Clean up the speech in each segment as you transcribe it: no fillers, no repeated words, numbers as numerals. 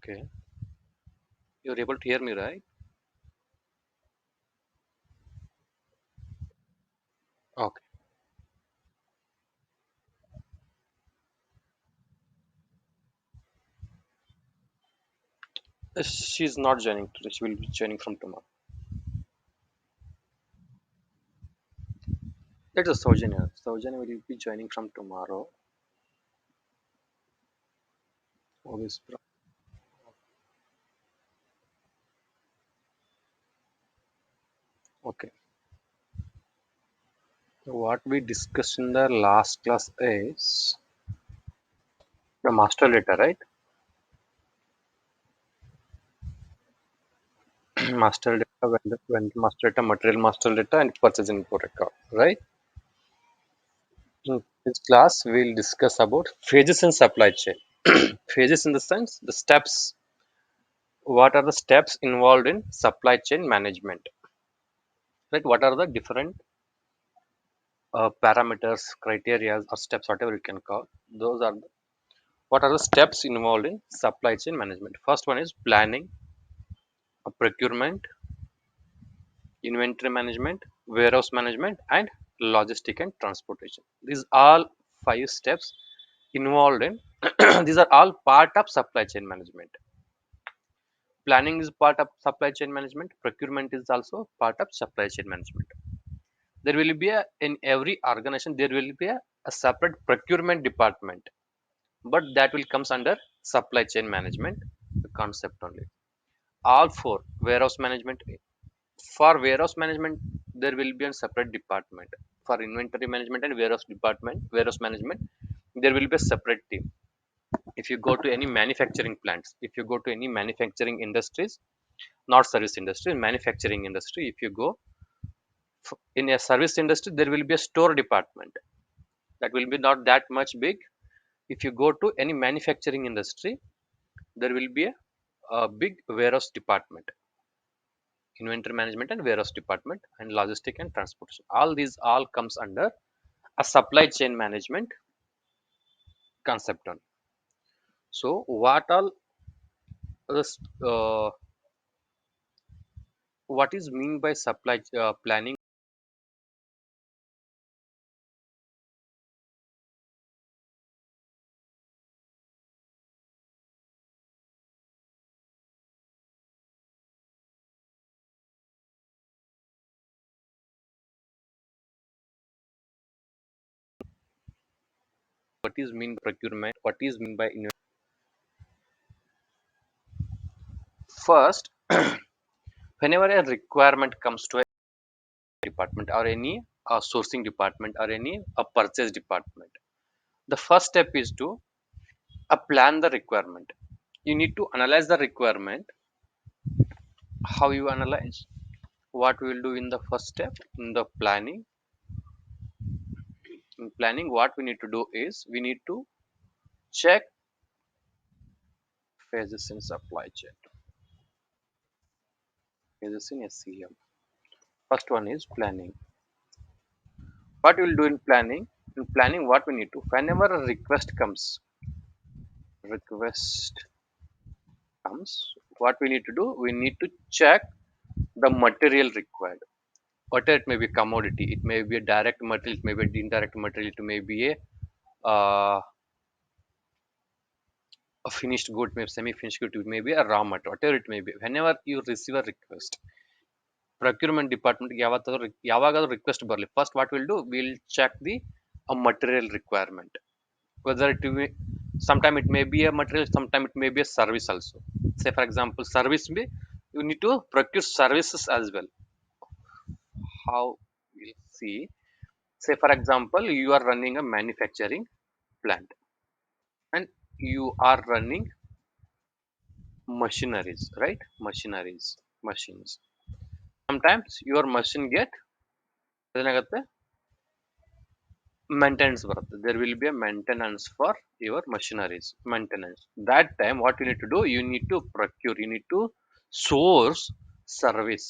Okay. You're able to hear me, right? Okay. She's not joining today. She will be joining from tomorrow. That is Saujanya. Saujanya will be joining from tomorrow. Always. Okay. So what we discussed in the last class is the master data, right? Master data, vendor master data, material master data, and purchase info record, right? In this class, we'll discuss about phases in supply chain. Phases in the sense the steps. What are the steps involved in supply chain management? Right? What are the different parameters, criteria, or steps, whatever you can call? Those are what are the steps involved in supply chain management. First one is planning, procurement, inventory management, warehouse management, and logistic and transportation. These all five steps involved in these are all part of supply chain management. Planning is part of supply chain management. Procurement is also part of supply chain management. There will be a in every organization there will be a separate procurement department, but that will comes under supply chain management concept only. All four warehouse management. For warehouse management, there will be a separate department. For inventory management and warehouse management, there will be a separate team. If you go to any manufacturing plants, if you go to any manufacturing industries, not service industry, manufacturing industry, if you go in a service industry, there will be a store department. That will be not that much big. If you go to any manufacturing industry, there will be a big warehouse department, inventory management and warehouse department, and logistic and transportation. All these all comes under a supply chain management concept on. So is, uh, what is mean by supply planning? What is mean by procurement? What is mean by first? Whenever a requirement comes to a department or any sourcing department or any purchase department, the first step is to plan the requirement. You need to analyze the requirement. How you analyze? What we will do in the first step in the planning. In planning, what we need to do is we need to check phases in supply chain, phases in SCM. First one is planning. What we will do in planning? In planning, what we need to whenever a request comes, what we need to do? We need to check the material required. Whatever it may be commodity, it may be a direct material, it may be indirect material, it may be a finished good, maybe semi-finished good, it may be a raw material, whatever it may be. Whenever you receive a request, procurement department ಯಾವಾಗಾದ್ರೂ request ಬರಲಿ, first what we'll do, we'll check the material requirement. Whether it may, sometime it may be a material, sometime it may be a service also. Say for example, service may you need to procure services as well. How we'll see. Say for example, you are running a manufacturing plant and you are running machineries, right? Machines. Sometimes your machine get ಏನಾಗುತ್ತೆ maintenance ಬರುತ್ತೆ. There will be a maintenance for your machineries. Maintenance. That time, what you need to do, you need to procure, you need to source service.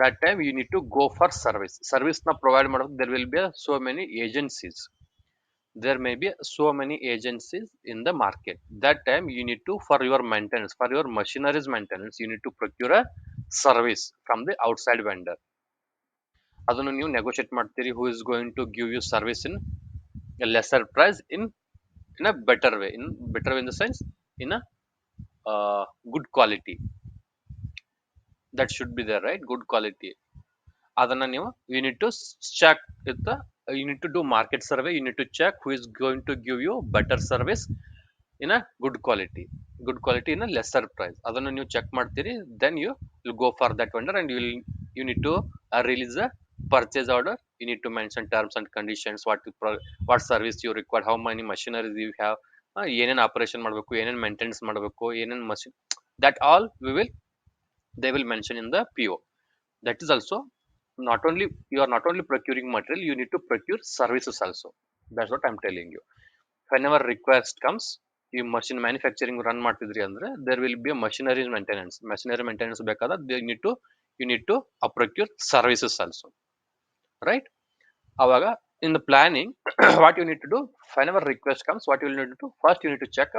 That time, you need to go for service. Service na provide ಮಾಡೋದು, there will be so many agencies. there may be so many agencies in the market. That time you need to, for your maintenance, for your machineries maintenance, you need to procure a service from the outside vendor. ಅದನ್ನು ನೀವು negotiate ಮಾಡ್ತೀರಿ, who is going to give you service in a lesser price, in a better way, in better way in the sense, in a good quality. That should be there, right? Good quality. ಅದನ್ನ ನೀವು, you need to check with the, you need to do market survey, you need to check who is going to give you better service in a good quality in a lesser price. ಅದನ್ನು ನೀವು check ಮಾಡ್ತೀರಿ, then you will go for that vendor, and you need to release a purchase order. You need to mention terms and conditions, what service you require, how many machineries you have, ಏನೇನು operation ಮಾಡಬೇಕು, ಏನೇನು maintenance ಮಾಡಬೇಕು, ಏನೇನು machine, that all they will mention in the PO. That is also, not only you are not only procuring material, you need to procure services also. That's what I'm telling you. Whenever request comes, you machine manufacturing run ಮಾಡ್ತಿದ್ರಿ ಅಂದ್ರೆ there will be a machinery maintenance ಬೇಕಾದ you need to procure services also, right? ಅವಾಗ in the planning, what you need to do, whenever request comes, what you need to do, first you need to check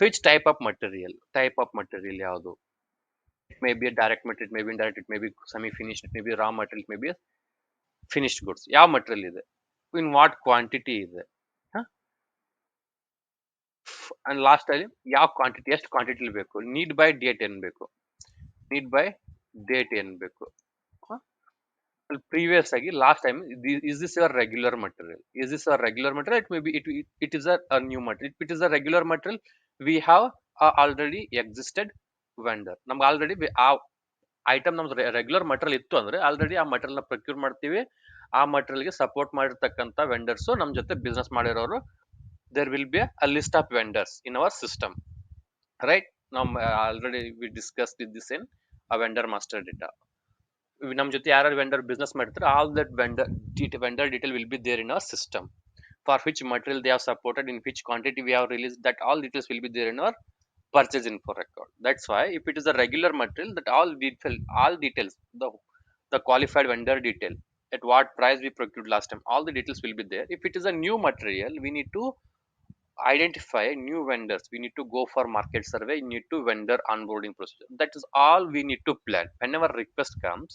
which type of material ಯಾವುದು. It may be a direct material, it may be indirect, it may be semi finished, it may be raw material, it may be a finished goods. ಯಾವ material ಇದೆ, in what quantity ಇದೆ, and last ಅಲ್ಲಿ ಯಾವ quantity, ಎಷ್ಟು quantity ಬೇಕು, need by date ಏನ್ ಬೇಕು, need by date ಏನ್ ಬೇಕು. ಪ್ರೀವಿಯಸ್ ಆಗಿ last time, is this your regular material, is this our regular material, it may be it is a new material. It is a regular material, we have already existed vendor. ನಮ್ಗೆ already ಆ item ನಮ್ದು regular material ಇತ್ತು ಅಂದ್ರೆ already ಆ material ನ procure ಮಾಡ್ತೀವಿ. ಆ ಮಟೀರಿಯಲ್ಗೆ support ಮಾಡಿರ್ತಕ್ಕಂಥ ವೆಂಡರ್ಸ್ ನಮ್ ಜೊತೆ ಬಿಸ್ನೆಸ್ ಮಾಡಿರೋರು, there will be a list of vendors in our system, right? Now already we discussed this in a vendor master data. ನಮ್ ಜೊತೆ ಯಾರು ವೆಂಡರ್ ಬಿಸ್ನೆಸ್ ಮಾಡ್ತಾರೆ, all that vendor detail will be there in our system, for which material they have supported, in which quantity we have released, that all details will be there in our purchase info record. That's why if it is a regular material, that all details, the qualified vendor detail, at what price we procured last time, all the details will be there. If it is a new material, we need to identify new vendors, we need to go for market survey, we need to vendor onboarding procedure. That is all we need to plan whenever request comes,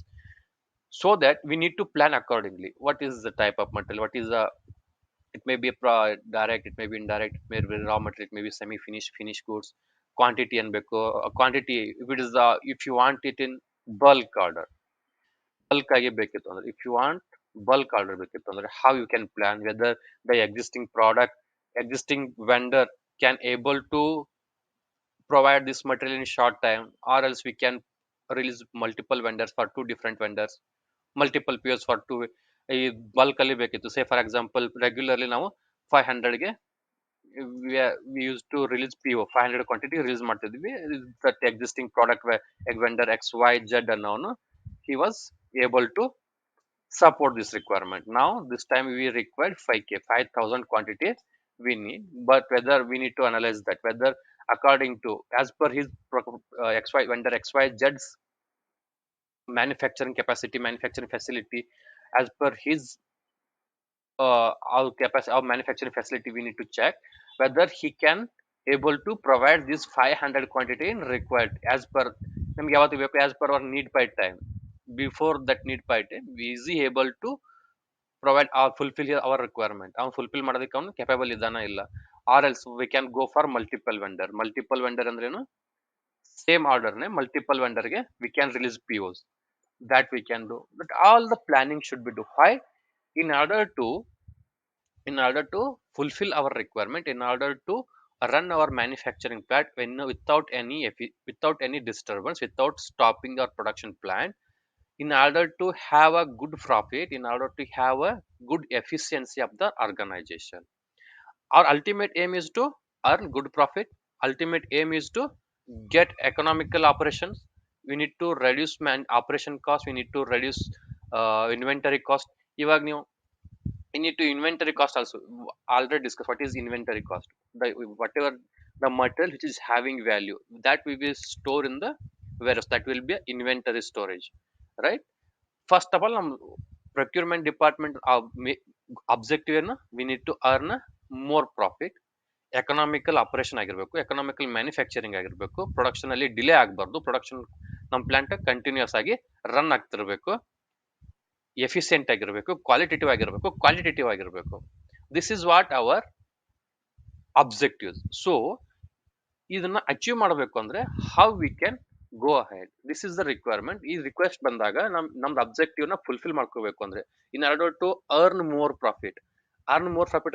so that we need to plan accordingly. What is the type of material, what is the, it may be a direct, it may be indirect, it may be raw material, it may be semi finished goods. Quantity and quantity, if it is the, if you want it in bulk order, bulk ಆಗಿ ಬೇಕಿತ್ತು ಅಂದ್ರೆ, if you want bulk order ಬೇಕಿತ್ತು ಅಂದ್ರೆ, how you can plan whether the existing product, existing vendor can able to provide this material in short time, or else we can release multiple vendors for two different vendors, multiple POs for two. ಈ bulk ಅಲ್ಲಿ ಬೇಕಿತ್ತು, ಸೇ for example regularly ನಾವು 500ಗೆ we used to release PO 500 quantity release ಮಾಡ್ತಿದ್ವಿ. That existing product vendor XYZ ಅನ್ನೋನು, he was able to support this requirement. Now this time we required 5,000 quantity we need, but whether we need to analyze that, whether according to, as per his XY vendor XYZ's manufacturing capacity, manufacturing facility, as per his our capacity, our manufacturing facility, we need to check whether he can able to provide this 500 quantity in required, as per ನಮ್ಗೆ ಯಾವತ್ತು ಬೇಕು, as per our need by time. Before that need by time, we easy able to provide or fulfill our requirement. ಅವ್ನು fulfil ಮಾಡೋದಕ್ಕೆ ಅವನು capable ಇದಾನ ಇಲ್ಲ, or else we can go for multiple vendor ಅಂದ್ರೇನು, same ಆರ್ಡರ್ನೆ multiple ವೆಂಡರ್ಗೆ we can release POs. That we can do, but all the planning should be do. Why? in order to in order to fulfill our requirement, in order to run our manufacturing plant without any disturbance, without stopping our production plant, in order to have a good profit, in order to have a good efficiency of the organization. Our ultimate aim is to earn good profit, ultimate aim is to get economical operations. We need to reduce operation cost, we need to reduce inventory cost. ಇವಾಗ ನೀವು, we need to inventory cost also already discuss what is inventory cost. Whatever the material which is having value, that we will store in the warehouse, that will be a inventory storage, right? First of all, procurement department objective ಏನು, we need to earn more profit. Economical operation ಆಗಿರಬೇಕು, economical manufacturing ಆಗಿರಬೇಕು, production ಅಲ್ಲಿ delay ಆಗಬಾರ್ದು, production ನಮ್ಮ plant continuous ಆಗಿ run ಆಗ್ತಿರ್ಬೇಕು, efficient ಆಗಿರಬೇಕು, qualitative ಆಗಿರಬೇಕು. This is what our objectives. So ಇದನ್ನ ಅಚೀವ್ ಮಾಡಬೇಕು ಅಂದ್ರೆ how we can go ahead, this is the requirement. ಈ ರಿಕ್ವೆಸ್ಟ್ ಬಂದಾಗ ನಮ್ದು ಅಬ್ಜೆಕ್ಟಿವ್ ನ ಫುಲ್ಫಿಲ್ ಮಾಡ್ಕೋಬೇಕು ಅಂದ್ರೆ, in order to earn more profit.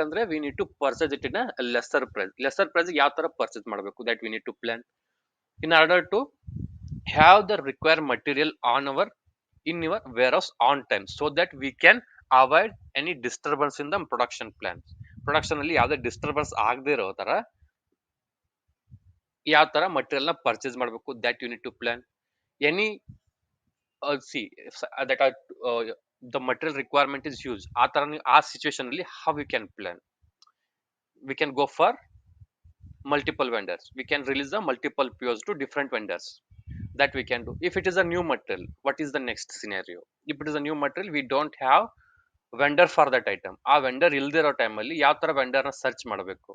ಅಂದ್ರೆ we need to purchase it in lesser price. Lesser price ಯಾವ ತರ ಪರ್ಚೇಸ್ ಮಾಡಬೇಕು, that we need to plan in order to have the require material on our in your warehouse on time, so that we can avoid any disturbance in the production plans. Production ಅಲ್ಲಿ ಯಾವುದೇ disturbance ಆಗದೆ ಇರೋ ತರ ಯಾವ ತರ material ನ purchase ಮಾಡಬೇಕು, that you need to plan. Any see that are the material requirement is huge, ಆ ತರ ಆ ಸಿಚುವೇಶನ್ ಅಲ್ಲಿ how we can plan. We can go for multiple vendors, we can release the multiple POs to different vendors. That we can do. If it is a new material, what is the next scenario? If it is a new material, we don't have vendor for that item. ಆ vendor ಇಲ್ದೇ ಇರೋ time ಅಲ್ಲಿ ಯಾವ ತರ vendor ನ search ಮಾಡಬೇಕು.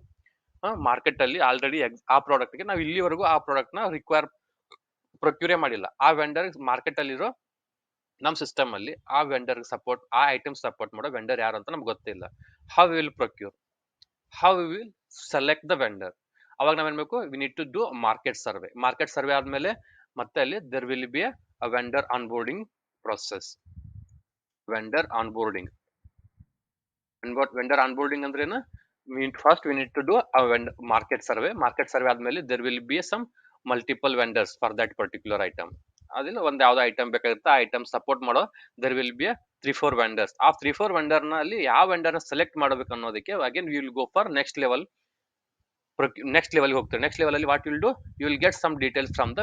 Market ಅಲ್ಲಿ already ಆ ಪ್ರಾಡಕ್ಟ್ ಗೆ ನಾವು ಇಲ್ಲಿವರೆಗೂ ಆ ಪ್ರಾಡಕ್ಟ್ ನ ಪ್ರೊಕ್ಯೂರೇ ಮಾಡಿಲ್ಲ, ಆ ವೆಂಡರ್ ಮಾರ್ಕೆಟ್ ಅಲ್ಲಿ ಇರೋ ನಮ್ ಸಿಸ್ಟಮ್ ಅಲ್ಲಿ ಆ ವೆಂಡರ್ ಸಪೋರ್ಟ್, ಆ ಐಟಮ್ ಸಪೋರ್ಟ್ ಮಾಡೋ ವೆಂಡರ್ ಯಾರು ಅಂತ ನಮ್ಗೆ ಗೊತ್ತಿಲ್ಲ. How will procure, how will select the vendor. ಅವಾಗ ನಾವೇನ್ ಬೇಕು, we need to do market survey ಆದ್ಮೇಲೆ ಮತ್ತೆ ಅಲ್ಲಿ there will be a vendor onboarding process. Vendor onboarding ಅಂದ್ರೆ ಏನು, first we need to do market survey ಆದ್ಮೇಲೆ there will be some multiple vendors for that particular item. ಅದಿಲ್ಲ ಒಂದ್ ಯಾವ್ದೋ item ಬೇಕಾಗುತ್ತೆ, ಆ ಐಟಮ್ ಸಪೋರ್ಟ್ ಮಾಡೋ ದೇರ್ ವಿಲ್ ಬಿ 3-4 ವೆಂಡರ್ಸ್. ಆ 3-4 ವೆಂಡರ್ ನಲ್ಲಿ ಯಾವ ವೆಂಡರ್ ನ ಸೆಲೆಕ್ಟ್ ಮಾಡಬೇಕು ಅನ್ನೋದಕ್ಕೆ again we will go for next level ಹೋಗ್ತಾರೆ. ನೆಕ್ಸ್ಟ್ ಲೆವೆಲ್ ಅಲ್ಲಿ what will do, you will get some details from the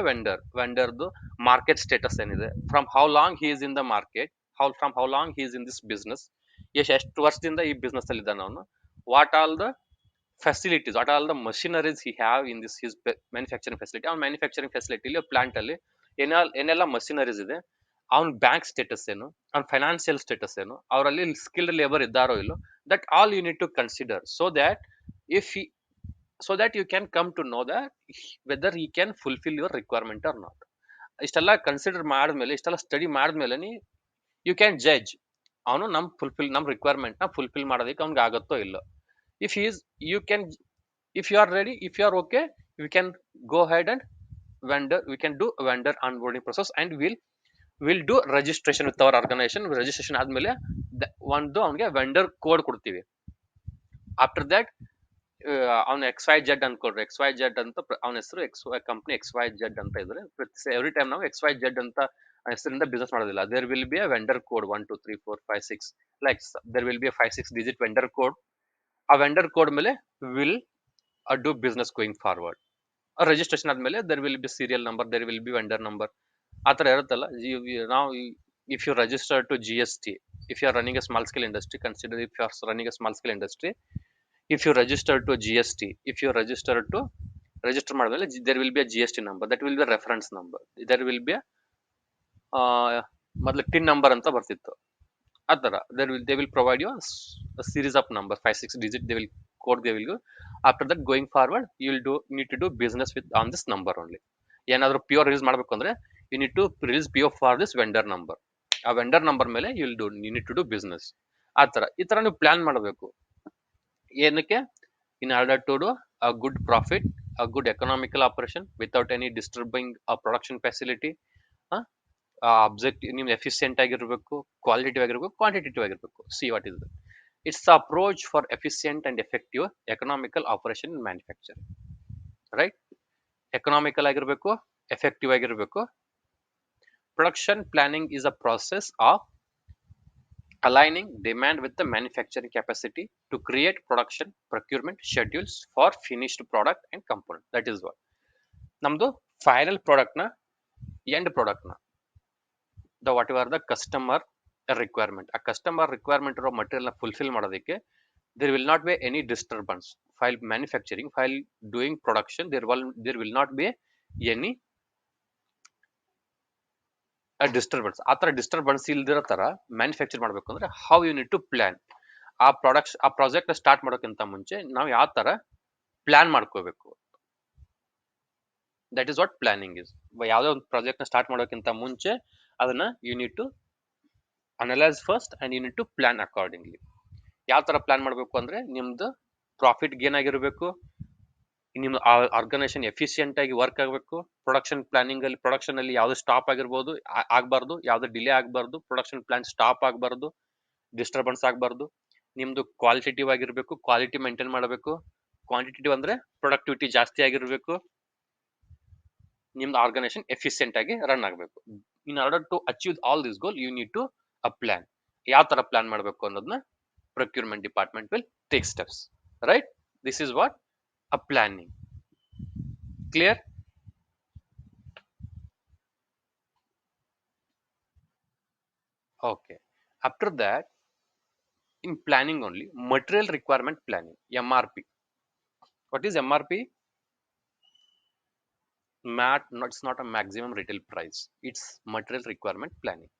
ವೆಂಡರ್ದು ಮಾರ್ಕೆಟ್ ಸ್ಟೇಟಸ್ ಏನಿದೆ, from how long he is in the market, from how long he is in this business, ಎಷ್ಟು ವರ್ಷದಿಂದ ಈ business ಅಲ್ಲಿ ಇದ್ದಾನೆ ಅವನು, what all the facilities, what all the machineries he have in this his manufacturing facility. ಅವ್ನ manufacturing ಫೆಸಿಲಿಟಿಲಿ plant ಅಲ್ಲಿ ಏನೆಲ್ಲ machineries ಇದೆ, ಅವ್ನ ಬ್ಯಾಂಕ್ ಸ್ಟೇಟಸ್ ಏನು, ಅವ್ನ ಫೈನಾನ್ಷಿಯಲ್ ಸ್ಟೇಟಸ್ ಏನು, ಅವರಲ್ಲಿ ಸ್ಕಿಲ್ಡ್ ಲೇಬರ್ ಇದ್ದಾರೋ ಇಲ್ಲೋ, that all you need to consider, so that you can come to know that whether he can fulfill your requirement or not. ಇಷ್ಟೆಲ್ಲ ಕನ್ಸಿಡರ್ ಮಾಡಿದ್ಮೇಲೆ, ಇಷ್ಟೆಲ್ಲ ಸ್ಟಡಿ ಮಾಡಿದ್ಮೇಲೆ ಯು ಕ್ಯಾನ್ ಜಡ್ಜ್ ಅವನು ನಮ್ ರಿಕ್ವೈರ್ಮೆಂಟ್ ನ ಫುಲ್ಫಿಲ್ ಮಾಡೋದಕ್ಕೆ ಅವ್ನಿಗೆ ಆಗುತ್ತೋ ಇಲ್ಲೋ. If is you can, if you are ready, if you are okay, we can go head and we can do vendor onboarding process and will do registration with our organisation. Registration ಆದ್ಮೇಲೆ ಒಂದು ಅವ್ನಿಗೆ vendor code ಕೊಡ್ತೀವಿ. After that ಅವ್ನ XYZ ಅನ್ಕೊಡ್ರಿ, XYZ ಅಂತ ಅವನ ಹೆಸರು, company XYZ ಅಂತ ಇದ್ರೆ ಎವ್ರಿ ಟೈಮ್ ನಾವು XYZ ಅಂತ ಹೆಸರಿಂದ ಬಿಸ್ನೆಸ್ ಮಾಡೋದಿಲ್ಲ. There will be a vendor code 1 2 3 4 5 6 like there will be 5-6 digit vendor code. ಆ ವೆಂಡರ್ ಕೋಡ್ ಮೇಲೆ will do business going forward. Registration ಆದ್ಮೇಲೆ there will be serial number, there will be vendor number, ಆ ತರ ಇರುತ್ತಲ್ಲ. ನಾವು if you register to GST, if you are running a small scale industry, consider if you are running a small scale industry, if you register to GST, if you register ಮಾಡಿದ್ಮೇಲೆ there will be a GST number, that will be a reference number, there will be a ಮೊದಲು TIN number ಅಂತ ಬರ್ತಿತ್ತು, ಆ ತರ they will provide you a series of number 5-6 digit, they will code, they will go. After that going forward you will need to do business with on this number only. ಏನಾದರೂ PO release ಮಾಡಬೇಕು ಅಂದ್ರೆ you need to release PO for this vendor number. ಆ vendor number ಮೇಲೆ you need to do business. ಆ ತರ ಈ ತರ ನೀವು ಪ್ಲಾನ್ ಮಾಡಬೇಕು. ಏನಕ್ಕೆ, in order to do a good profit, a good economical operation without any disturbing a production facility. Objective ನಿಮ್ಗೆ ಎಫಿಷಿಯಂಟ್ ಆಗಿರಬೇಕು, ಕ್ವಾಲಿಟೇಟಿವ್ ಆಗಿರಬೇಕು, ಕ್ವಾಂಟಿಟೇಟಿವ್ ಆಗಿರಬೇಕು. See what is it's the approach for efficient and effective economical operation in manufacturing. Right, economical ಆಗಿರಬೇಕು, effective ಆಗಿರಬೇಕು. Production planning is a process of aligning demand with the manufacturing capacity to create production procurement schedules for finished product and component. That is what ನಮ್ದು final product ನ end product ನ whatever the customer requirement, ಆ customer requirement ಇರೋ material ನ fulfil ಮಾಡೋದಕ್ಕೆ there will not be any disturbance while manufacturing, while doing production. There will not be any disturbance. ಆ ತರ disturbance ಇಲ್ದಿರೋ ತರ ಮ್ಯಾನುಫ್ಯಾಕ್ಚರ್ ಮಾಡ್ಬೇಕು ಅಂದ್ರೆ how you need to plan. ಆ ಪ್ರಾಜೆಕ್ಟ್ ಸ್ಟಾರ್ಟ್ ಮಾಡೋಕ್ಕಿಂತ ಮುಂಚೆ ನಾವು ಯಾವ ತರ ಪ್ಲಾನ್ ಮಾಡ್ಕೋಬೇಕು. That is what planning is. ಯಾವುದೇ ಒಂದು ಪ್ರಾಜೆಕ್ಟ್ ನ ಸ್ಟಾರ್ಟ್ ಮಾಡೋಕ್ಕಿಂತ ಮುಂಚೆ ಅದನ್ನ you need to analyse first and you need to plan accordingly. ಯಾವ ತರ ಪ್ಲಾನ್ ಮಾಡಬೇಕು ಅಂದ್ರೆ ನಿಮ್ದು ಪ್ರಾಫಿಟ್ ಗೇನ್ ಆಗಿರಬೇಕು, ನಿಮ್ಮ ಆರ್ಗನೈಸೇಷನ್ ಎಫಿಷಿಯಂಟ್ ಆಗಿ ವರ್ಕ್ ಆಗಬೇಕು, ಪ್ರೊಡಕ್ಷನ್ ಪ್ಲಾನಿಂಗ್ ಅಲ್ಲಿ ಪ್ರೊಡಕ್ಷನ್ ಅಲ್ಲಿ ಯಾವ್ದು ಸ್ಟಾಪ್ ಆಗಿರ್ಬೋದು ಆಗಬಾರ್ದು, ಯಾವ್ದು ಡಿಲೇ ಆಗಬಾರ್ದು, ಪ್ರೊಡಕ್ಷನ್ ಪ್ಲಾನ್ ಸ್ಟಾಪ್ ಆಗಬಾರ್ದು, ಡಿಸ್ಟರ್ಬೆನ್ಸ್ ಆಗಬಾರ್ದು. ನಿಮ್ದು ಕ್ವಾಲಿಟೇಟಿವ್ ಆಗಿರ್ಬೇಕು, ಕ್ವಾಲಿಟಿ ಮೇಂಟೈನ್ ಮಾಡಬೇಕು. ಕ್ವಾಂಟಿಟೇಟಿವ್ ಅಂದ್ರೆ ಪ್ರೊಡಕ್ಟಿವಿಟಿ ಜಾಸ್ತಿ ಆಗಿರ್ಬೇಕು. ನಿಮ್ದು ಆರ್ಗನೈಸೇಷನ್ ಎಫಿಷಿಯಂಟ್ ಆಗಿ ರನ್ ಆಗಬೇಕು. In order to achieve all this goal you need to a plan. ಯಾವ ತರ ಪ್ಲಾನ್ ಮಾಡಬೇಕು ಅನ್ನೋದನ್ನ procurement department will take steps, right? This is what a planning. Clear? Okay. After that, in planning only, material requirement planning, MRP. What is MRP? It's not a maximum retail price. It's material requirement planning.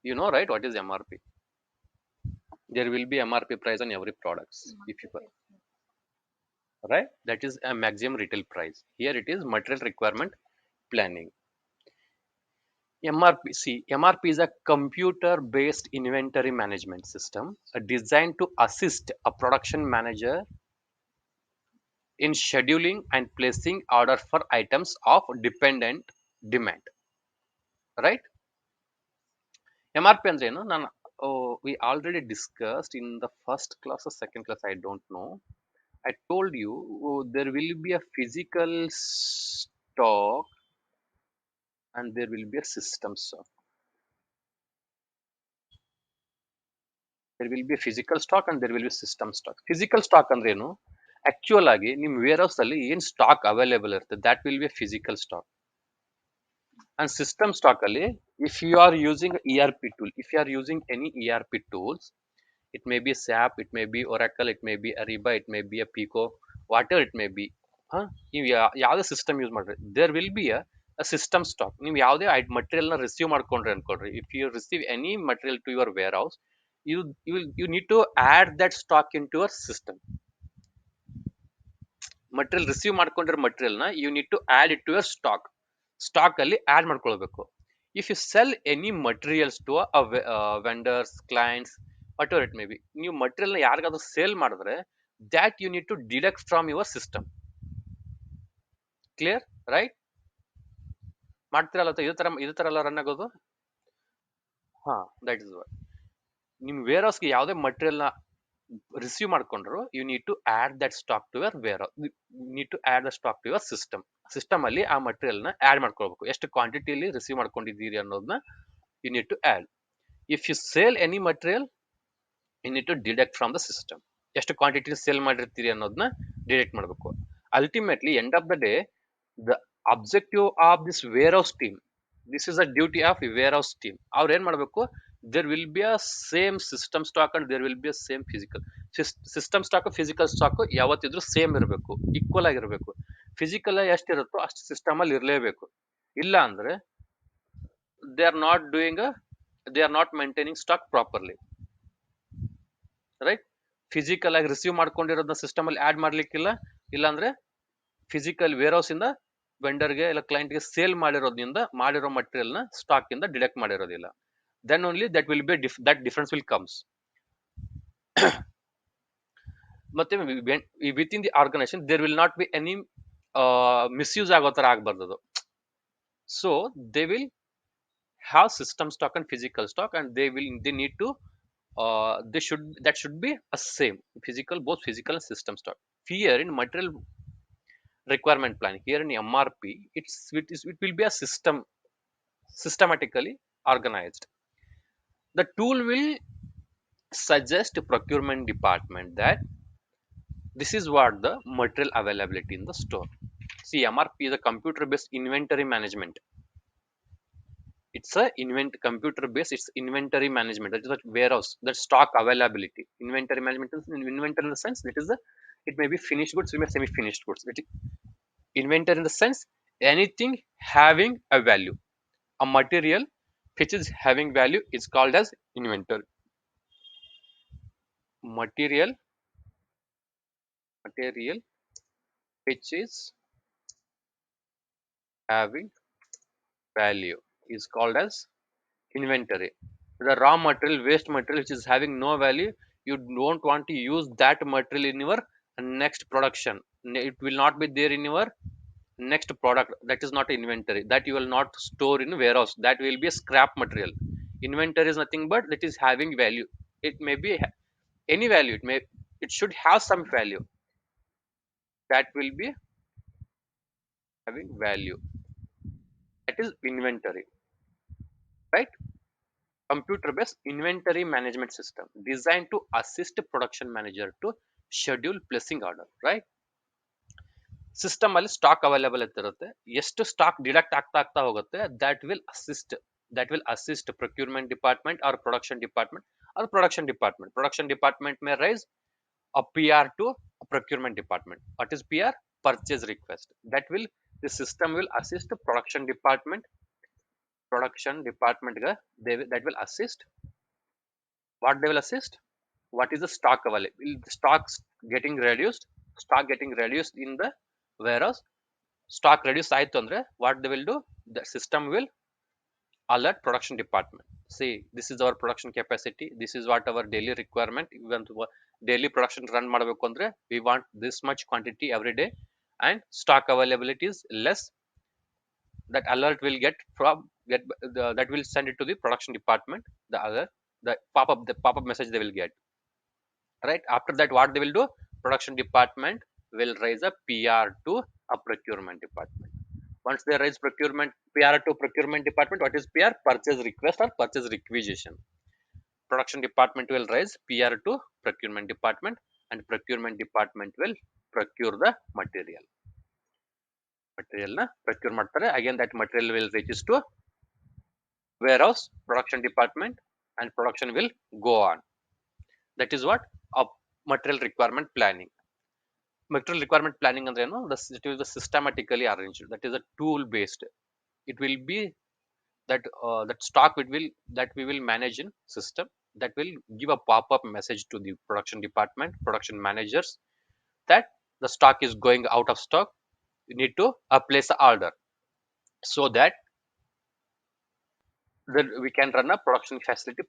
You know, right? What is MRP? There will be MRP price on every products. If you right, that is a maximum retail price. Here it is material requirement planning. MRP, see, MRP is a computer-based inventory management system designed to assist a production manager in scheduling and placing order for items of dependent demand, right? MRP ಅಂದ್ರೆ ಏನು? ನಾನು we already discussed in the first class or second class, I don't know. I told you there will be a physical stock and there will be a system stock. There will be a physical stock and there will be system stock. Physical stock ಅಂದ್ರೆ ಏನು? Actual ಆಗಿ ನಿಮ್ಮ warehouse ಅಲ್ಲಿ ಏನ್ stock available ಇರುತ್ತೆ that will B physical stock. And system stock ಅಲ್ಲಿ if you are using ERP tool, if you are using any ERP tools, it may be SAP, it may be Oracle, it may be Ariba, it may be a Pico, whatever it may be. ನೀವು ಯಾವುದೇ system use ಮಾಡ್ರಿ there will be a system stock. ನೀವು ಯಾವುದೇ material ನ receive ಮಾಡ್ಕೊಂಡ್ರಿ ಅನ್ಕೊಳ್ರಿ, if you receive any material to your warehouse, you need to add that stock into your system. Material receive ಮಾಡ್ಕೊಂಡಿರೋ material ನ you need to add it to your stock ಅಲ್ಲಿ add ಮಾಡ್ಕೊಳ್ಬೇಕು. If you sell any materials to vendors, clients, whatever it may be, ನೀವು material ನ ಯಾರಿಗಾದ್ರೂ sale ಮಾಡಿದ್ರೆ that you need to deduct from your system. Clear? Right? ಮಾಡ್ತಿರಲ್ಲ ಇದೇ ತರ ಎಲ್ಲ ರನ್ ಆಗೋದು. That is what. ನಿಮ್ ವೇರ್ ಹೌಸ್ಗೆ ಯಾವುದೇ ಮಟೀರಿಯಲ್ ನ ರಿಸೀವ್ ಮಾಡ್ಕೊಂಡ್ರು you need to add that stock to your warehouse, need to add the stock to your system ಅಲ್ಲಿ ಆ ಮಟೀರಿಯಲ್ ನ ಆಡ್ ಮಾಡ್ಕೊಳ್ಬೇಕು. ಎಷ್ಟು ಕ್ವಾಂಟಿಟಿಯಲ್ಲಿ ರಿಸೀವ್ ಮಾಡ್ಕೊಂಡಿದ್ದೀರಿ ಅನ್ನೋದನ್ನ you need to add. If you sale any material you need to deduct from the system. ಎಷ್ಟು quantity sale ಮಾಡಿರ್ತೀರಿ ಅನ್ನೋದನ್ನ ಡಿಡಕ್ಟ್ ಮಾಡಬೇಕು. Ultimately end of the day the objective of this warehouse team, this is a duty of warehouse team. ಅವ್ರು ಏನ್ ಮಾಡ್ಬೇಕು, there will be a same system stock and there will be a same physical system stock, physical stock ಯಾವತ್ತಿದ್ರು same ಇರಬೇಕು, equal ಆಗಿರಬೇಕು. Physical ಎಷ್ಟಿರುತ್ತೋ ಅಷ್ಟು system ಅಲ್ಲಿ ಇರಲೇಬೇಕು. ಇಲ್ಲ ಅಂದ್ರೆ they are not doing they are not maintaining stock properly, right? Physical ಆಗಿ ರಿಸೀವ್ ಮಾಡ್ಕೊಂಡಿರೋದನ್ನ ಸಿಸ್ಟಮ್ ಅಲ್ಲಿ ಆಡ್ ಮಾಡ್ಲಿಕ್ಕಿಲ್ಲ, ಇಲ್ಲಾಂದ್ರೆ ಫಿಸಿಕಲ್ ವೇರ್ ಹೌಸ್ ಇಂದ ವೆಂಡರ್ಗೆ ಇಲ್ಲ ಕ್ಲೈಂಟ್ಗೆ ಸೇಲ್ ಮಾಡಿರೋ ಮಟೀರಿಯಲ್ ನ ಸ್ಟಾಕ್ ಇಂದ deduct ಮಾಡಿರೋದಿಲ್ಲ. Then only that will be that difference will comes. ಮತ್ತೆ within the organization there will not be any misuse ಆಗೋ ತರ ಆಗಬಾರ್ದು. So they will have system stock and physical stock and they need to that should be a same physical, both physical and system stock. Here in material requirement plan, here in MRP, it will be a systematically organized. The tool will suggest to procurement department that this is what the material availability in the store. See, MRP is a computer based inventory management. It's a computer based, it's inventory management. That is what warehouse, that stock availability. Inventory management is inventory in the sense that is it may be finished goods, it may be semi finished goods. Inventory in the sense anything having a value, a material which is having value is called as inventory. material which is having value is called as inventory. The raw material, waste material which is having no value, you don't want to use that material in your next production. It will not be there in your next product. That is not inventory. That you will not store in warehouse. That will be a scrap material. Inventory is nothing but that is having value. It may be any value. It should have some value. That will be having value. That is inventory, right? Computer-based inventory management system designed to assist production manager to schedule placing order, right? System ಅಲ್ಲಿ stock available ಇರುತ್ತೆ, ಎಷ್ಟು stock deduct ಆಗ್ತಾ ಆಗ್ತಾ ಹೋಗುತ್ತೆ, that will assist procurement department or production department may raise a PR to a procurement department. What is PR? Purchase request. The system will assist production department that will assist. What they will assist? What is the stock available? Stocks getting reduced. Stock getting reduced in the warehouse. Stock reduce ಆಯ್ತು ಅಂದ್ರೆ what they will do? The system will alert production department. See, this is our production capacity. This is what our daily requirement. Even daily production run ಮಾಡಬೇಕು ಅಂದ್ರೆ we want this much quantity every day, and stock availability is less. That alert will that will send it to the production department. The pop-up message they will get, right? After that, what they will do? Production department will raise a PR to a procurement department. Once they raise PR to procurement department, what is PR? Purchase request or purchase requisition. Production department will raise PR to procurement department, and procurement department will procure the material. Procure ಮಾಡ್ತಾರೆ. Again, that material will reach to warehouse, production department, and production will go on. That is what a material requirement planning. Material requirement planning ಅಂದ್ರೆ ಏನು? It is systematically arranged. That is a tool based. It will be that stock that we will manage in system, that will give a pop-up message to the production department, production managers, that the stock is going out of stock. You need to place an order, so that then we can run a production facility,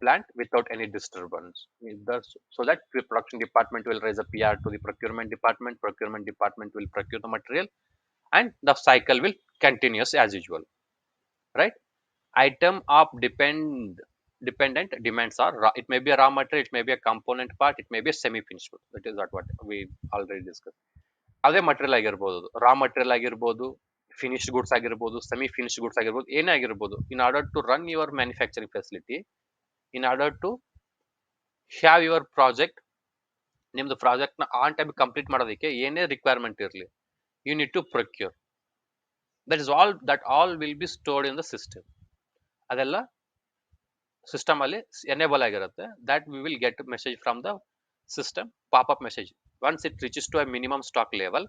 plant without any disturbance. So that the production department will raise a PR to the procurement department will procure the material, and the cycle will continuous as usual, right? Item of dependent demands are it may be a raw material, it may be a component part, it may be a semi-finished good. That is what we already discussed. ಅದೇ material ಆಗಿರ್ಬೋದು, raw material ಆಗಿರ್ಬೋದು, finished goods ಆಗಿರ್ಬೋದು, semi finished goods ಆಗಿರ್ಬೋದು, ಏನೇ ಆಗಿರ್ಬೋದು. In order to run your manufacturing facility, in order to have your project, ನಿಮ್ದು ಪ್ರಾಜೆಕ್ಟ್ನ on time complete ಮಾಡೋದಕ್ಕೆ ಏನೇ ರಿಕ್ವೈರ್ಮೆಂಟ್ ಇರಲಿ, you need to procure. That all will be stored in the system. ಅದೆಲ್ಲ system ಅಲ್ಲಿ ಎನೇಬಲ್ ಆಗಿರುತ್ತೆ. That we will get message from the system, pop-up message. Once it reaches to a minimum stock level,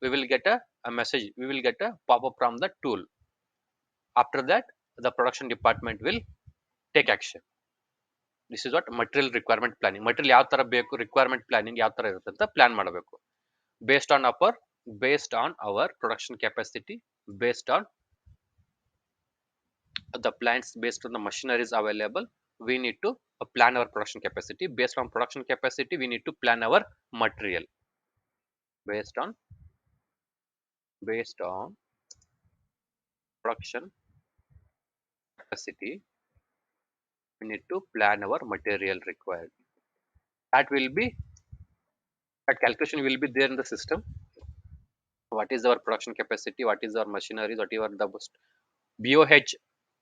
we will get a message, we will get a pop-up from the tool. After that, the production department will take action. This is what material requirement planning. Material ಯಾವ ತರ ಬೇಕು, requirement planning ಯಾವ ತರ ಇರುತ್ತೆ ಅಂತ plan ಮಾಡಬೇಕು. based on our production capacity, based on the plants, based on the machineries available, we need to plan our production capacity. Based on production capacity, we need to plan our material. Based on production capacity, we need to plan our material required. That calculation will be there in the system. What is our production capacity? What is our machineries? What is the BOH?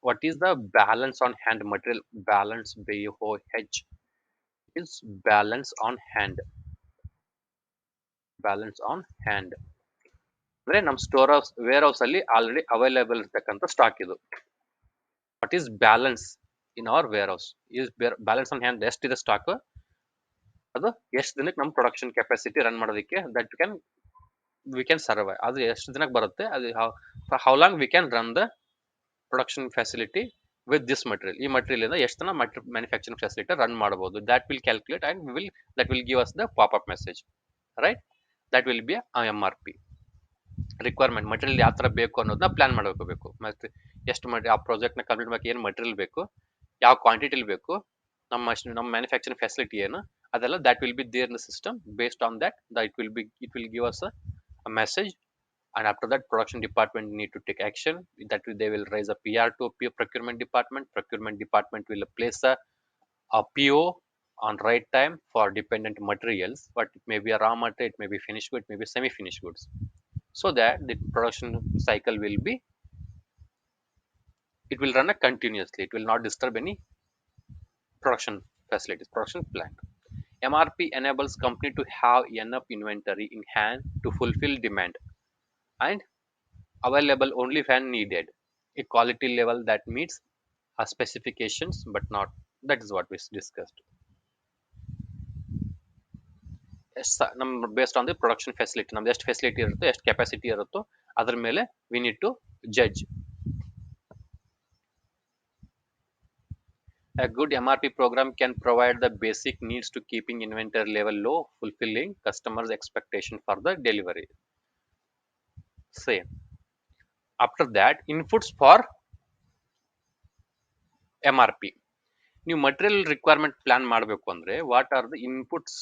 What is the balance on hand material balance? BOH is balance on hand. ಅಂದ್ರೆ ನಮ್ಮ warehouse ಅಲ್ಲಿ already available ಇರತಕ್ಕಂತ stock ಇದು. What is balance in our warehouse? Is balance on hand ಎಷ್ಟಿದೆ stock, ಅದು ಎಷ್ಟು ದಿನಕ್ಕೆ ನಮ್ಮ ಪ್ರೊಡಕ್ಷನ್ ಕೆಪಾಸಿಟಿ ರನ್ ಮಾಡೋದಕ್ಕೆ ವಿ ಕ್ಯಾನ್ ಸರ್ವೈವ್. ಅದು ಎಷ್ಟು ದಿನಕ್ಕೆ ಬರುತ್ತೆ, ಅದು how long we can run the production facility with this material. ಈ material ಇಂದ ಎಷ್ಟು ಜನ manufacturing facility run ಮಾಡಬಹುದು. That will calculate and that will give us the pop-up message, right? That will be a MRP. Requirement material ಯಾವ ಥರ ಬೇಕು ಅನ್ನೋದನ್ನ plan ಮಾಡ್ಕೋಬೇಕು. ಮತ್ತೆ ಎಷ್ಟು ಆ ಪ್ರಾಜೆಕ್ಟ್ನ ಕಂಪ್ಲೀಟ್ ಮಾಡಕ್ಕೆ ಏನು ಮಟೀರಿಯಲ್ ಬೇಕು, ಯಾವ ಕ್ವಾಂಟಿಟಿಲಿ ಬೇಕು, ನಮ್ಮ ಮ್ಯಾನುಫ್ಯಾಕ್ಚರಿಂಗ್ ಫೆಸಿಲಿಟಿ ಏನು, ಅದೆಲ್ಲ that will be there in the system. Based on that, it will give us a message, and after that production department need to take action. They will raise a PR to procurement department. Procurement department will place a PO on right time for dependent materials, but it may be a raw material, it may be finished good, it may be semi finished goods, so that the production cycle will be, it will run continuously, it will not disturb any production facilities, production plant. MRP enables company to have enough inventory in hand to fulfill demand and available only when needed, a quality level that meets our specifications but not, that is what we discussed. ನಮ್ಮ based on the production facility, ನಮ್ದು ಎಷ್ಟು facility ಇರುತ್ತೋ, ಎಷ್ಟು capacity ಇರುತ್ತೋ ಅದ್ರ ಮೇಲೆ we need to judge. A good MRP program can provide the basic needs to keeping inventory level low, fulfilling customers' expectation for the delivery. Same. After that, inputs for MRP. ನೀವು material requirement plan ಮಾಡಬೇಕು ಅಂದ್ರೆ what are the inputs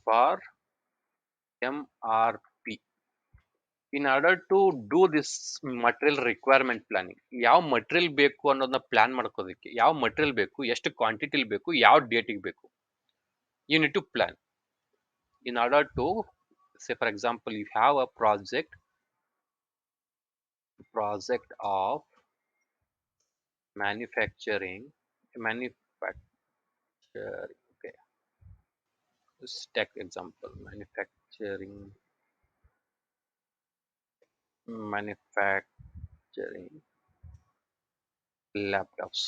for MRP. In order to do this material requirement planning, ಯಾವ material ಬೇಕು ಅನ್ನೋದನ್ನ plan ಮಾಡ್ಕೋದಕ್ಕೆ, ಯಾವ material ಬೇಕು, ಎಷ್ಟು ಕ್ವಾಂಟಿಟಿಲಿ ಬೇಕು, ಯಾವ ಡೇಟಿಗೆ ಬೇಕು, you need to plan. In order to, say for example, you have a project of manufacturing, okay, let's take example, manufacturing laptops,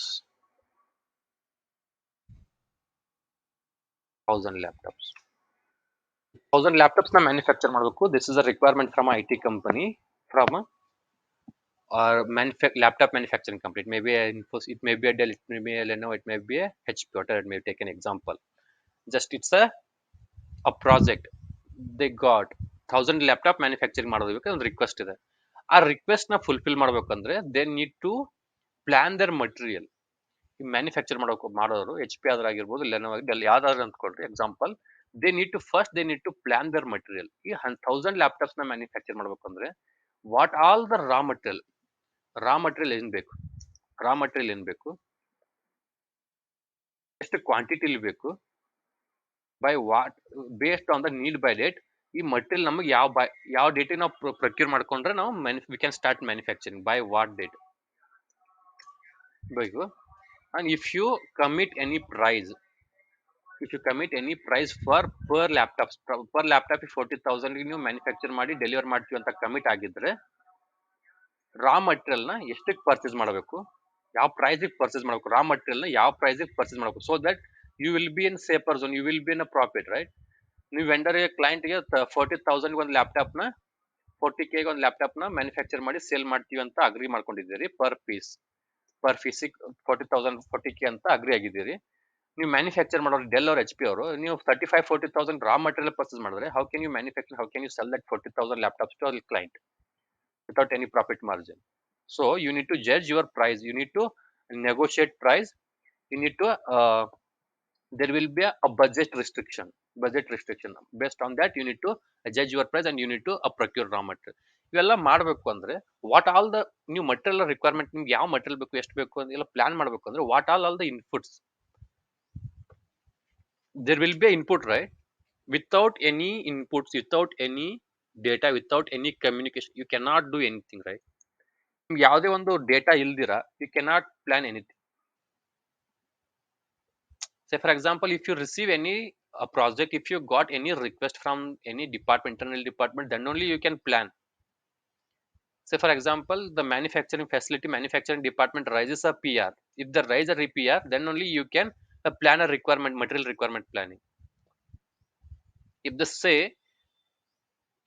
1000 laptops na manufacture ಮಾಡಬೇಕು. This is a requirement from a IT company, from a or laptop manufacturing company. It may be it may be a Dell, it may be a Lenovo, it may be a HP, whatever it may take an example. Just it's a project. They got 1000 laptop manufacturing ಮಾಡೋದಕ್ಕೆ ಒಂದು request ಇದೆ. ಆ request ನ fulfil ಮಾಡ್ಬೇಕಂದ್ರೆ they need to plan their material. Manufacture ಮಾಡೋರು H P ಆದ್ರೂ ಆಗಿರ್ಬೋದು, Lenovo Dell ಯಾವ್ದಾದ್ರು ಅಂದ್ಕೊಳ್ರಿ example. They need to plan their material. ಈ 1000 ಲ್ಯಾಪ್ಟಾಪ್ಸ್ ನ ಮ್ಯಾನುಫ್ಯಾಕ್ಚರ್ ಮಾಡ್ಬೇಕಂದ್ರೆ what all the raw material ಏನ್ ಬೇಕು, ಎಷ್ಟು ಕ್ವಾಂಟಿಟಿಲಿ ಬೇಕು, by what, based on the need by date. ಈ ಮಟೀರಿಯಲ್ ನಮಗೆ ಯಾವ ಡೇಟಿಗೆ ನಾವು ಪ್ರೊಕ್ಯೂರ್ ಮಾಡ್ಕೊಂಡ್ರೆ ನಾವು we can start manufacturing, by what date ಬೇಕು. And if you commit any price per laptop 40,000 ನೀವು ಮ್ಯಾನುಫ್ಯಾಕ್ಚರ್ ಮಾಡಿ ಡೆಲಿವರ್ ಮಾಡ್ತೀವಿ ಅಂತ ಕಮಿಟ್ ಆಗಿದ್ರೆ, ರಾ ಮಟೀರಿಯಲ್ ನ ಎಷ್ಟಕ್ಕೆ ಪರ್ಚೇಸ್ ಮಾಡಬೇಕು, ಯಾವ ಪ್ರೈಸಿಗೆ ಪರ್ಚೇಸ್ ಮಾಡಬೇಕು, ರಾ ಮಟೀರಿಯಲ್ ನ ಯಾವ ಪ್ರೈಸಿಗೆ ಪರ್ಚೇಸ್ ಮಾಡಬೇಕು, so that you will be in safer zone, you will be in a profit, right? ನೀವು ವೆಂಡರ್ಗೆ ಕ್ಲೈಂಟ್ಗೆ 40,000 ಒಂದು ಲ್ಯಾಪ್ಟಾಪ್ ನ 40K ಒಂದು ಲ್ಯಾಪ್ಟಾಪ್ ನ ಮ್ಯಾನುಫ್ಯಾಕ್ಚರ್ ಮಾಡಿ ಸೇಲ್ ಮಾಡ್ತೀವಿ ಅಂತ ಅಗ್ರಿ ಮಾಡ್ಕೊಂಡಿದ್ದೀರಿ. ಪರ್ ಪೀಸಿಗೆ 40K ಅಂತ ಅಗ್ರಿ ಆಗಿದ್ದೀರಿ. ನೀವು ಮ್ಯಾನುಫ್ಯಾಕ್ಚರ್ ಮಾಡೋರು ಡೆಲ್ ಅವ್ರ HP ಅವರು, ನೀವು 35-40,000 ರಾ ಮಟೀರಿಯಲ್ ಪರ್ಚೇಸ್ ಮಾಡಿದ್ರೆ how can you manufacture, how can you sell that 40,000 laptops to our client without any profit margin? So you need to judge your price, you need to negotiate price, you need to there will be a budget restriction. Based on that you need to judge your price and you need to procure raw material. ಇವೆಲ್ಲ ಮಾಡಬೇಕು ಅಂದ್ರೆ what all the ನೀವು material requirement, ನಿಮ್ಗೆ ಯಾವ material ಬೇಕು, ಎಷ್ಟು ಬೇಕು ಅಂತೆಲ್ಲ ಪ್ಲಾನ್ ಮಾಡಬೇಕು ಅಂದ್ರೆ what all the inputs. there will be an input, right? Without any inputs, without any data, without any communication, you cannot do anything, right? ಯಾವುದೇ ಒಂದು ಡೇಟಾ ಇಲ್ದಿರ you cannot plan anything. Say for example, if you receive any project, if you got any request from any department, internal department, then only you can plan. Say for example, the manufacturing department raises a PR. If they raise a PR, then only you can plan a material requirement planning. If they say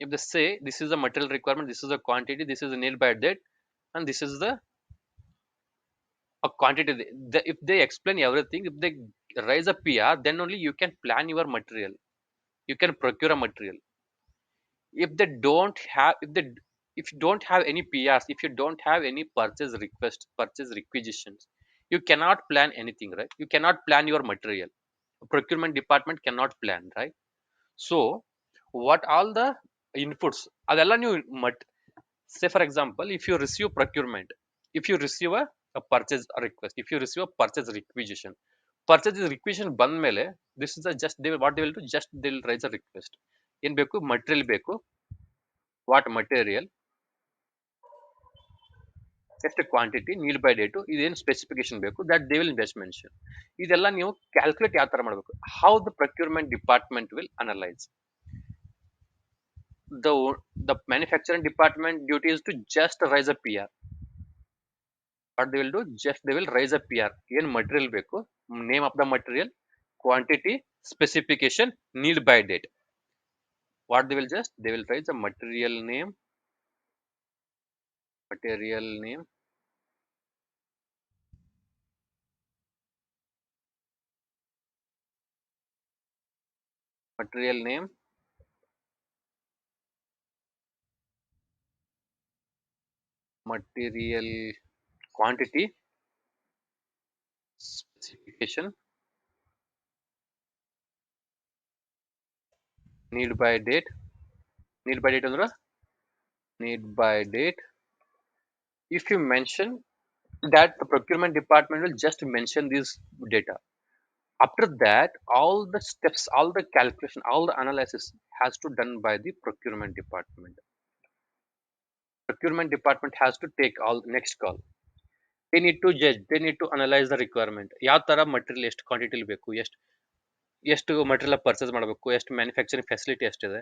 If they say this is the material requirement, this is the quantity, this is the nail by date, and this is the a quantity, if they explain everything, if they raise a PR, then only you can plan your material, you can procure a material. If they don't have, if you don't have any PRs, if you don't have any purchase request, purchase requisitions, you cannot plan anything, right? You cannot plan your material. Procurement department cannot plan, right? So what all the inputs adella new say for example, if you receive procurement, if you receive a purchase request, if you receive a purchase requisition, purchase requisition ಬಂದ ಮೇಲೆ this is a just they what they will do, just they will raise a request. ಏನ್ ಬೇಕು? Material ಬೇಕು. What material, ಎಷ್ಟು quantity, need by date, ಇದೇನು specification ಬೇಕು, that they will best mention. ಇದೆಲ್ಲ ನೀವು ಕ್ಯಾಲ್ಕುಲೇಟ್ ಯಾವ ತರ ಮಾಡಬೇಕು, how the procurement department will analyse. The manufacturing department duty is to just raise a PR. What they will do, just they will raise a PR. ಏನು material ಬೇಕು, name of the material, quantity, specification, need by date. What they will just, they will raise a material name, material name, material name, material quantity, specification, need by date. Need by date ಅಂದ್ರೆ need by date. If you mention that, the procurement department will just mention this data. After that, all the steps, all the calculation, all the analysis has to done by the procurement department. Procurement department has to take all next call. They need to judge, they need to analyze the requirement. ಯಾವ ತರ material ಎಷ್ಟು quantity ಬೇಕು, ಎಷ್ಟು material purchase ಮಾಡಬೇಕು, ಎಷ್ಟು manufacturing facility ಎಷ್ಟಿದೆ,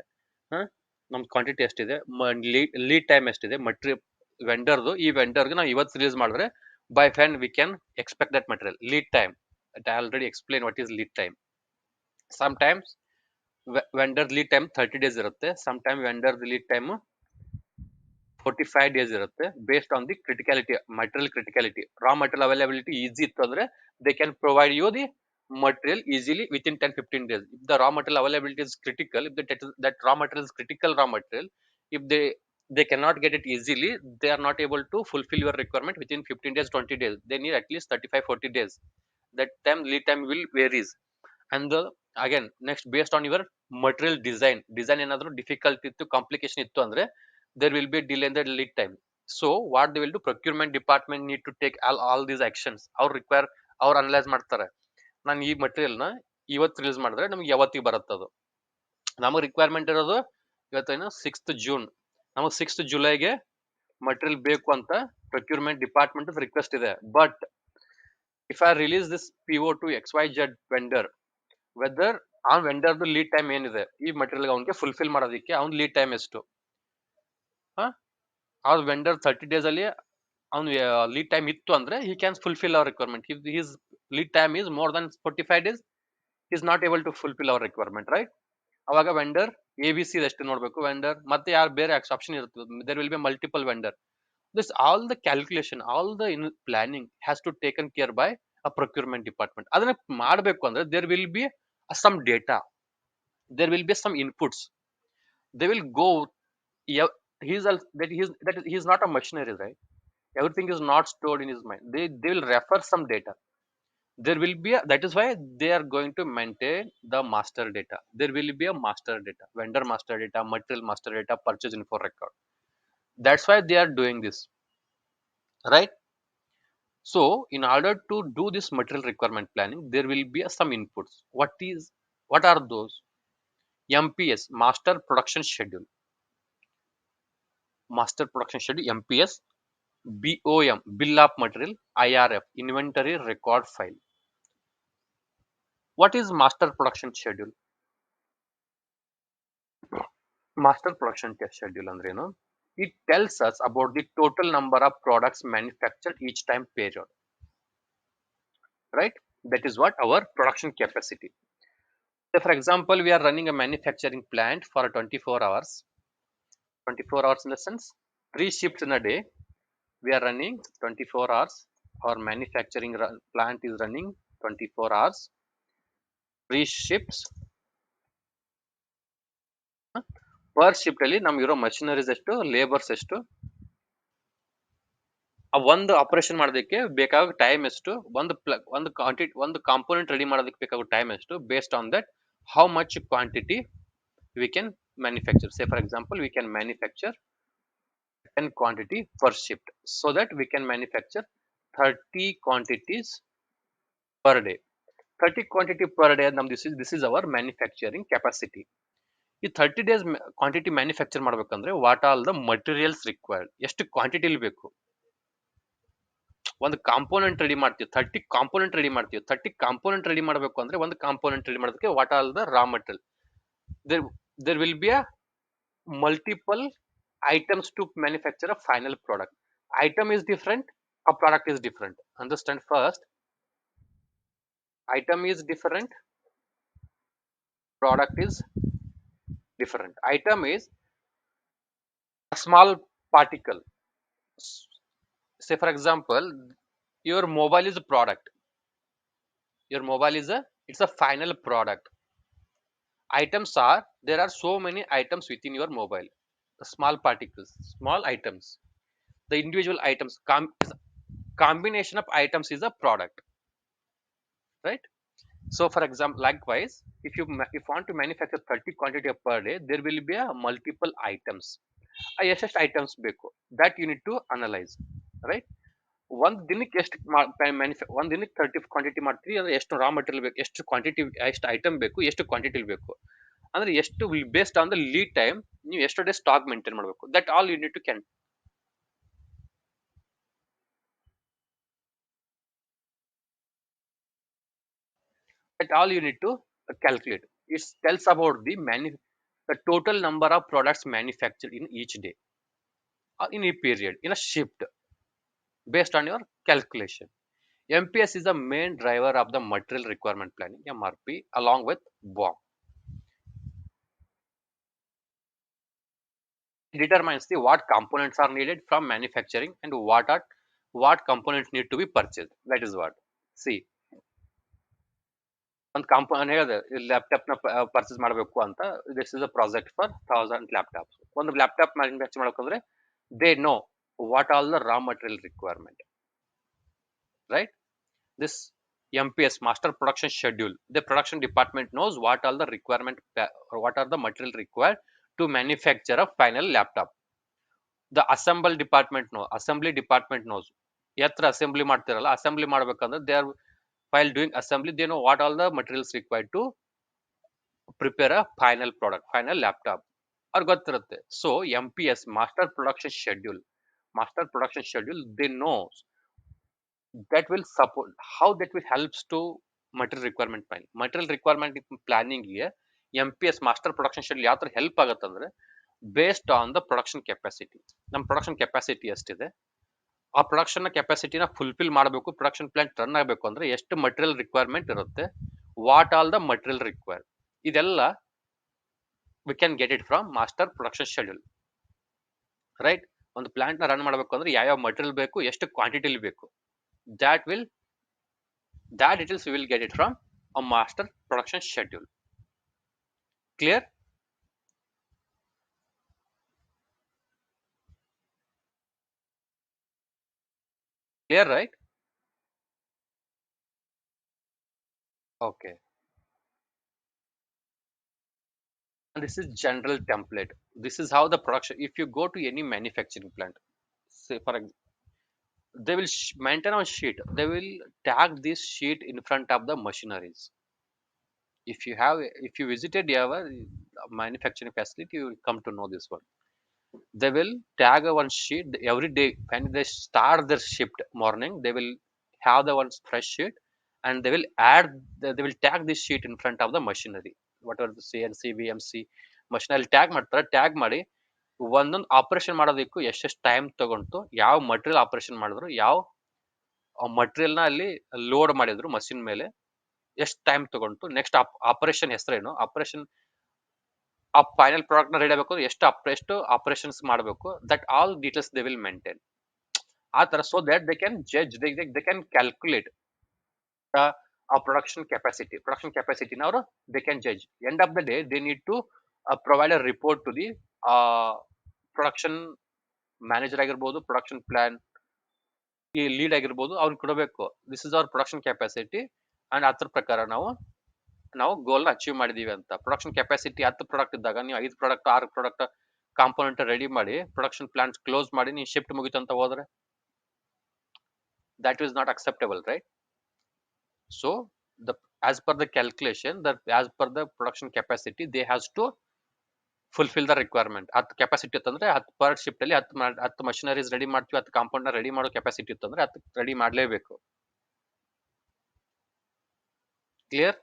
ನಮ್ಮ quantity ಎಷ್ಟಿದೆ, ಲೀಡ್ ಟೈಮ್ ಎಷ್ಟಿದೆ, ಮಟೀರಿಯಲ್ ವೆಂಡರ್ದು, ಈ ವೆಂಡರ್ಗೆ ನಾವು ಇವತ್ತು ರಿಲೀಸ್ ಮಾಡಿದ್ರೆ by when we can expect that material. Lead time, I already explain what is lead time. Sometimes vendor lead time 30 days ಇರುತ್ತೆ, some time vendor lead time 45 days ಇರುತ್ತೆ, based on the criticality, material criticality. Raw material availability easy ಇತ್ತು ಅಂದ್ರೆ they can provide you the material easily within 10-15 days. If the raw material availability is critical, if that raw material is critical raw material, if they cannot get it easily, they are not able to fulfill your requirement within 15 days, 20 days. They need at least 35-40 days. That time lead time will varies. And the again next, based on your material design ಏನಾದರೂ difficult ಇತ್ತು, complication ಇತ್ತು ಅಂದ್ರೆ there will be a delay in the lead time. So what they will do, procurement department need to take all these actions. ಅವ್ರು analyse ಮಾಡ್ತಾರೆ, ನಾನು ಈ ಮಟೀರಿಯಲ್ನ ಇವತ್ತು release ಮಾಡಿದ್ರೆ ನಮ್ಗೆ ಯಾವತ್ತಿಗೆ ಬರುತ್ತದು. ನಮಗೆ ರಿಕ್ವೈರ್ಮೆಂಟ್ ಇರೋದು ಇವತ್ತೇನು 6th June, ನಮಗೆ 6th Julyಗೆ ಮಟೀರಿಯಲ್ ಬೇಕು ಅಂತ ಪ್ರೊಕ್ಯೂರ್ಮೆಂಟ್ ಡಿಪಾರ್ಟ್ಮೆಂಟ್ ರಿಕ್ವೆಸ್ಟ್ ಇದೆ. But if I release this PO to XYZ vendor, whether ಆ ವೆಂಡರ್ದು ಲೀಡ್ ಟೈಮ್ ಏನಿದೆ, ಈ ಮಟೀರಿಯಲ್ ಅವನಿಗೆ ಫುಲ್ಫಿಲ್ ಮಾಡೋದಕ್ಕೆ ಅವ್ನ ಲೀಡ್ ಟೈಮ್ ಎಷ್ಟು, ಆ ವೆಂಡರ್ 30 days ಅಲ್ಲಿ ಅವ್ನು ಲೀಡ್ ಟೈಮ್ ಇತ್ತು ಅಂದ್ರೆ he can fulfill our requirement. If his lead time is more than 45 days, he is not able to fulfill our requirement, right? ಅವಾಗ ವೆಂಡರ್ ABC ಎಷ್ಟು ನೋಡ್ಬೇಕು, ವೆಂಡರ್ ಮತ್ತೆ ಯಾರು ಬೇರೆ ಆಪ್ಷನ್ ಇರ್ತದೆ, there will be multiple vendor. This all the calculation, all the planning has to taken care by a procurement department. ಅದನ್ನ ಮಾಡಬೇಕು ಅಂದ್ರೆ there will be some data, there will be some inputs. They will go, yeah, he is not a machinery, right? Everything is not stored in his mind. They will refer some data. There will be that is why they are going to maintain the master data. There will be a master data, vendor master data, material master data, purchase info record. That's why they are doing this, right? So in order to do this material requirement planning, there will be some inputs. What are those? MPS, master production schedule, master production schedule, MPS. BOM, bill of material. IRF, inventory record file. What is master production schedule? Master production schedule ಅಂದ್ರೇನು? It tells us about the total number of products manufactured each time period, right? That is what our production capacity. So for example, we are running a manufacturing plant for 24 hours. 24 hours in the sense 3 shifts in a day. We are running 24 hours. Our manufacturing plant is running 24 hours. 3 shifts. Per shift ಅಲ್ಲಿ ನಮ್ಗೆ ಇರೋ machineries ಎಷ್ಟು, labours ಎಷ್ಟು, ಆ ಒಂದು operation ಮಾಡೋದಕ್ಕೆ ಬೇಕಾಗೋ time ಎಷ್ಟು, ಒಂದು ಕ್ವಾಂಟಿಟಿ ಒಂದು ಕಾಂಪೋನೆಂಟ್ ರೆಡಿ ಮಾಡೋದಕ್ಕೆ ಬೇಕಾಗೋ ಟೈಮ್ ಎಷ್ಟು, based on that how much quantity we can manufacture. Say for example, we can manufacture 10 quantity per shift, so that we can manufacture 30 quantities per day. 30 quantity per day. This is our manufacturing capacity. ಈ 30 days quantity manufacture ಮಾಡ್ಬೇಕಂದ್ರೆ what all the materials required, ಎಷ್ಟು ಕ್ವಾಂಟಿಟಿಲಿ ಬೇಕು. ಒಂದು component ready ಮಾಡ್ತೀವಿ, 30 component ready ಮಾಡ್ತೀವಿ. 30 component ready ಮಾಡಬೇಕು ಅಂದ್ರೆ ಒಂದು ಕಾಂಪೋನೆಂಟ್ ರೆಡಿ ಮಾಡೋದಕ್ಕೆ what all the raw material. there will be a multiple items to manufacture a final product. Item is different, a product is different. Understand first. Item is different, product is different. Item is a small particle. Say for example, your mobile is a product. Your mobile is it's a final product. Items are, there are so many items within your mobile. The small particles, small items. The individual items, combination of items is a product, right? So for example, likewise, if you want to manufacture 30 quantity per day, there will be a multiple items. ಎಷ್ಟು items ಬೇಕು, that you need to analyze, right? ಒಂದ್ ದಿನಕ್ಕೆ ಎಷ್ಟು ಒಂದ್ ದಿನಕ್ಕೆ 30 quantity ಮಾಡ್ತೀವಿ ಅಂದ್ರೆ ಎಷ್ಟು ರಾ ಮಟೀರಿಯಲ್ ಬೇಕು, ಎಷ್ಟು ಕ್ವಾಂಟಿಟಿ, ಎಷ್ಟು ಐಟಮ್ ಬೇಕು, ಎಷ್ಟು ಕ್ವಾಂಟಿಟಿ ಬೇಕು ಅಂದ್ರೆ ಎಷ್ಟು, based on the lead time ನೀವು ಎಷ್ಟು ಡೇ ಸ್ಟಾಕ್ ಮೇಂಟೈನ್ ಮಾಡಬೇಕು. That all you need to can. That all you need to calculate. It tells about the total number of products manufactured in each day or in a period, in a shift, based on your calculation. MPS is the main driver of the material requirement planning, MRP, along with BOM. It determines what components are needed from manufacturing and what components need to be purchased. That is what. See, ಒಂದು component ಹೇಳಿದೆ, laptop ನ purchase ಮಾಡಬೇಕು ಅಂತ. This is a project for 1000 laptops. ಒಂದು laptop manufacture ಮಾಡಬೇಕಂದ್ರೆ they know what all the raw material requirement, right? This MPS, master production schedule, the production department knows what all the requirement or what are the material required to manufacture a final laptop. The assembly department knows yatra assembly ಮಾಡ್ತಿರಲ್ಲ, assembly ಮಾಡಬೇಕಂದ್ರೆ they are, while doing assembly, they know what all the materials required to prepare a final product, final laptop, ಅವ್ರಿಗೆ ಗೊತ್ತಿರುತ್ತೆ. So MPS, master production schedule, they know that will support, how that will helps to material requirement planning. Material requirement planning ಗೆ MPS, master production schedule ಯಾವ ತರ help ಆಗುತ್ತಂದ್ರೆ, based on the production capacity. ನಮ್ಮ production capacity ಎಷ್ಟಿದೆ, ಆ production ಕೆಪಾಸಿಟಿನ fulfil ಮಾಡಬೇಕು, production plant run ಆಗಬೇಕು ಅಂದ್ರೆ ಎಷ್ಟು ಮಟೀರಿಯಲ್ ರಿಕ್ವೈರ್ಮೆಂಟ್ ಇರುತ್ತೆ, what all the material required, ಇದೆಲ್ಲ we can get it from master production schedule, right? ಒಂದು ಪ್ಲಾಂಟ್ ನ ರನ್ ಮಾಡಬೇಕು ಅಂದ್ರೆ ಯಾವ ಮಟೀರಿಯಲ್ ಬೇಕು, ಎಷ್ಟು ಕ್ವಾಂಟಿಟಿಲಿ ಬೇಕು, that details we will get it from a master production schedule. Clear? Clear, right? Okay. And this is general template. This is how the production, if you go to any manufacturing plant, say for example, they will maintain a sheet, they will tag this sheet in front of the machineries. If you visited our manufacturing facility, you will come to know this one. They will tag one sheet every day when they start their shift morning. They will have the one fresh sheet, and they will they will tag this sheet in front of the machinery, whatever the CNC VMC machinery tag ಮಾಡ್ತಾರೆ. Tag ಮಾಡಿ ಒಂದೊಂದು operation ಮಾಡೋದಕ್ಕೂ ಎಷ್ಟೆಷ್ಟು time ತಗೊಂಡು, ಯಾವ material operation ಮಾಡಿದ್ರು, ಯಾವ material ನ ಅಲ್ಲಿ ಲೋಡ್ ಮಾಡಿದ್ರು ಮಷಿನ್ ಮೇಲೆ, ಎಷ್ಟು ಟೈಮ್ ತಗೊಂಡು, ನೆಕ್ಸ್ಟ್ ಆಪರೇಷನ್ ಹೆಸರೇನು, ಆಪರೇಷನ್ ಆ ಫೈನಲ್ ಪ್ರಾಡಕ್ಟ್ ನ ರೆಡಿ ಆಗಬೇಕು, ಎಷ್ಟು ಆಪರೇಷನ್ಸ್ ಮಾಡಬೇಕು, that all details they will maintain. ಆ ತರ, so that they can judge, they can calculate ಆ ಪ್ರೊಡಕ್ಷನ್ ಕೆಪಾಸಿಟಿ ಅವರು they can judge. End of the day they need to provide a report to the production manager ಆಗಿರ್ಬೋದು, production plan ಈ lead ಆಗಿರ್ಬೋದು, ಅವ್ರಿಗೆ ಕೊಡಬೇಕು. This is our production capacity and ಅದ್ರ ಪ್ರಕಾರ ನಾವು ಗೋಲ್ ಅಚೀವ್ ಮಾಡಿದೀವಿ ಅಂತ. ಪ್ರೊಡಕ್ಷನ್ ಕೆಪಾಸಿಟಿ 10 ಪ್ರಾಡಕ್ಟ್ ಇದ್ದಾಗ ನೀವು 5 ಪ್ರಾಡಕ್ಟ್ 6 ಪ್ರಾಡಕ್ಟ್ ಕಾಂಪೋನೆಂಟ್ ರೆಡಿ ಮಾಡಿ ಪ್ರೊಡಕ್ಷನ್ ಪ್ಲಾಂಟ್ ಕ್ಲೋಸ್ ಮಾಡಿ ನೀವು ಶಿಫ್ಟ್ ಮುಗಿತು ಅಂತ ಹೋದ್ರೆ that is not acceptable, right? So the as per the calculation, that as per the production capacity they has to fulfill the requirement. 10 capacity ಇತ್ತಂದ್ರೆ 10 per shift ಅಲ್ಲಿ 10 machineries ready ಮಾಡ್ತೀವಿ, 10 compound ನ ready ಮಾಡೋ capacity ಇತ್ತಂದ್ರೆ 10 ready ಮಾಡಲೇಬೇಕು. Clear?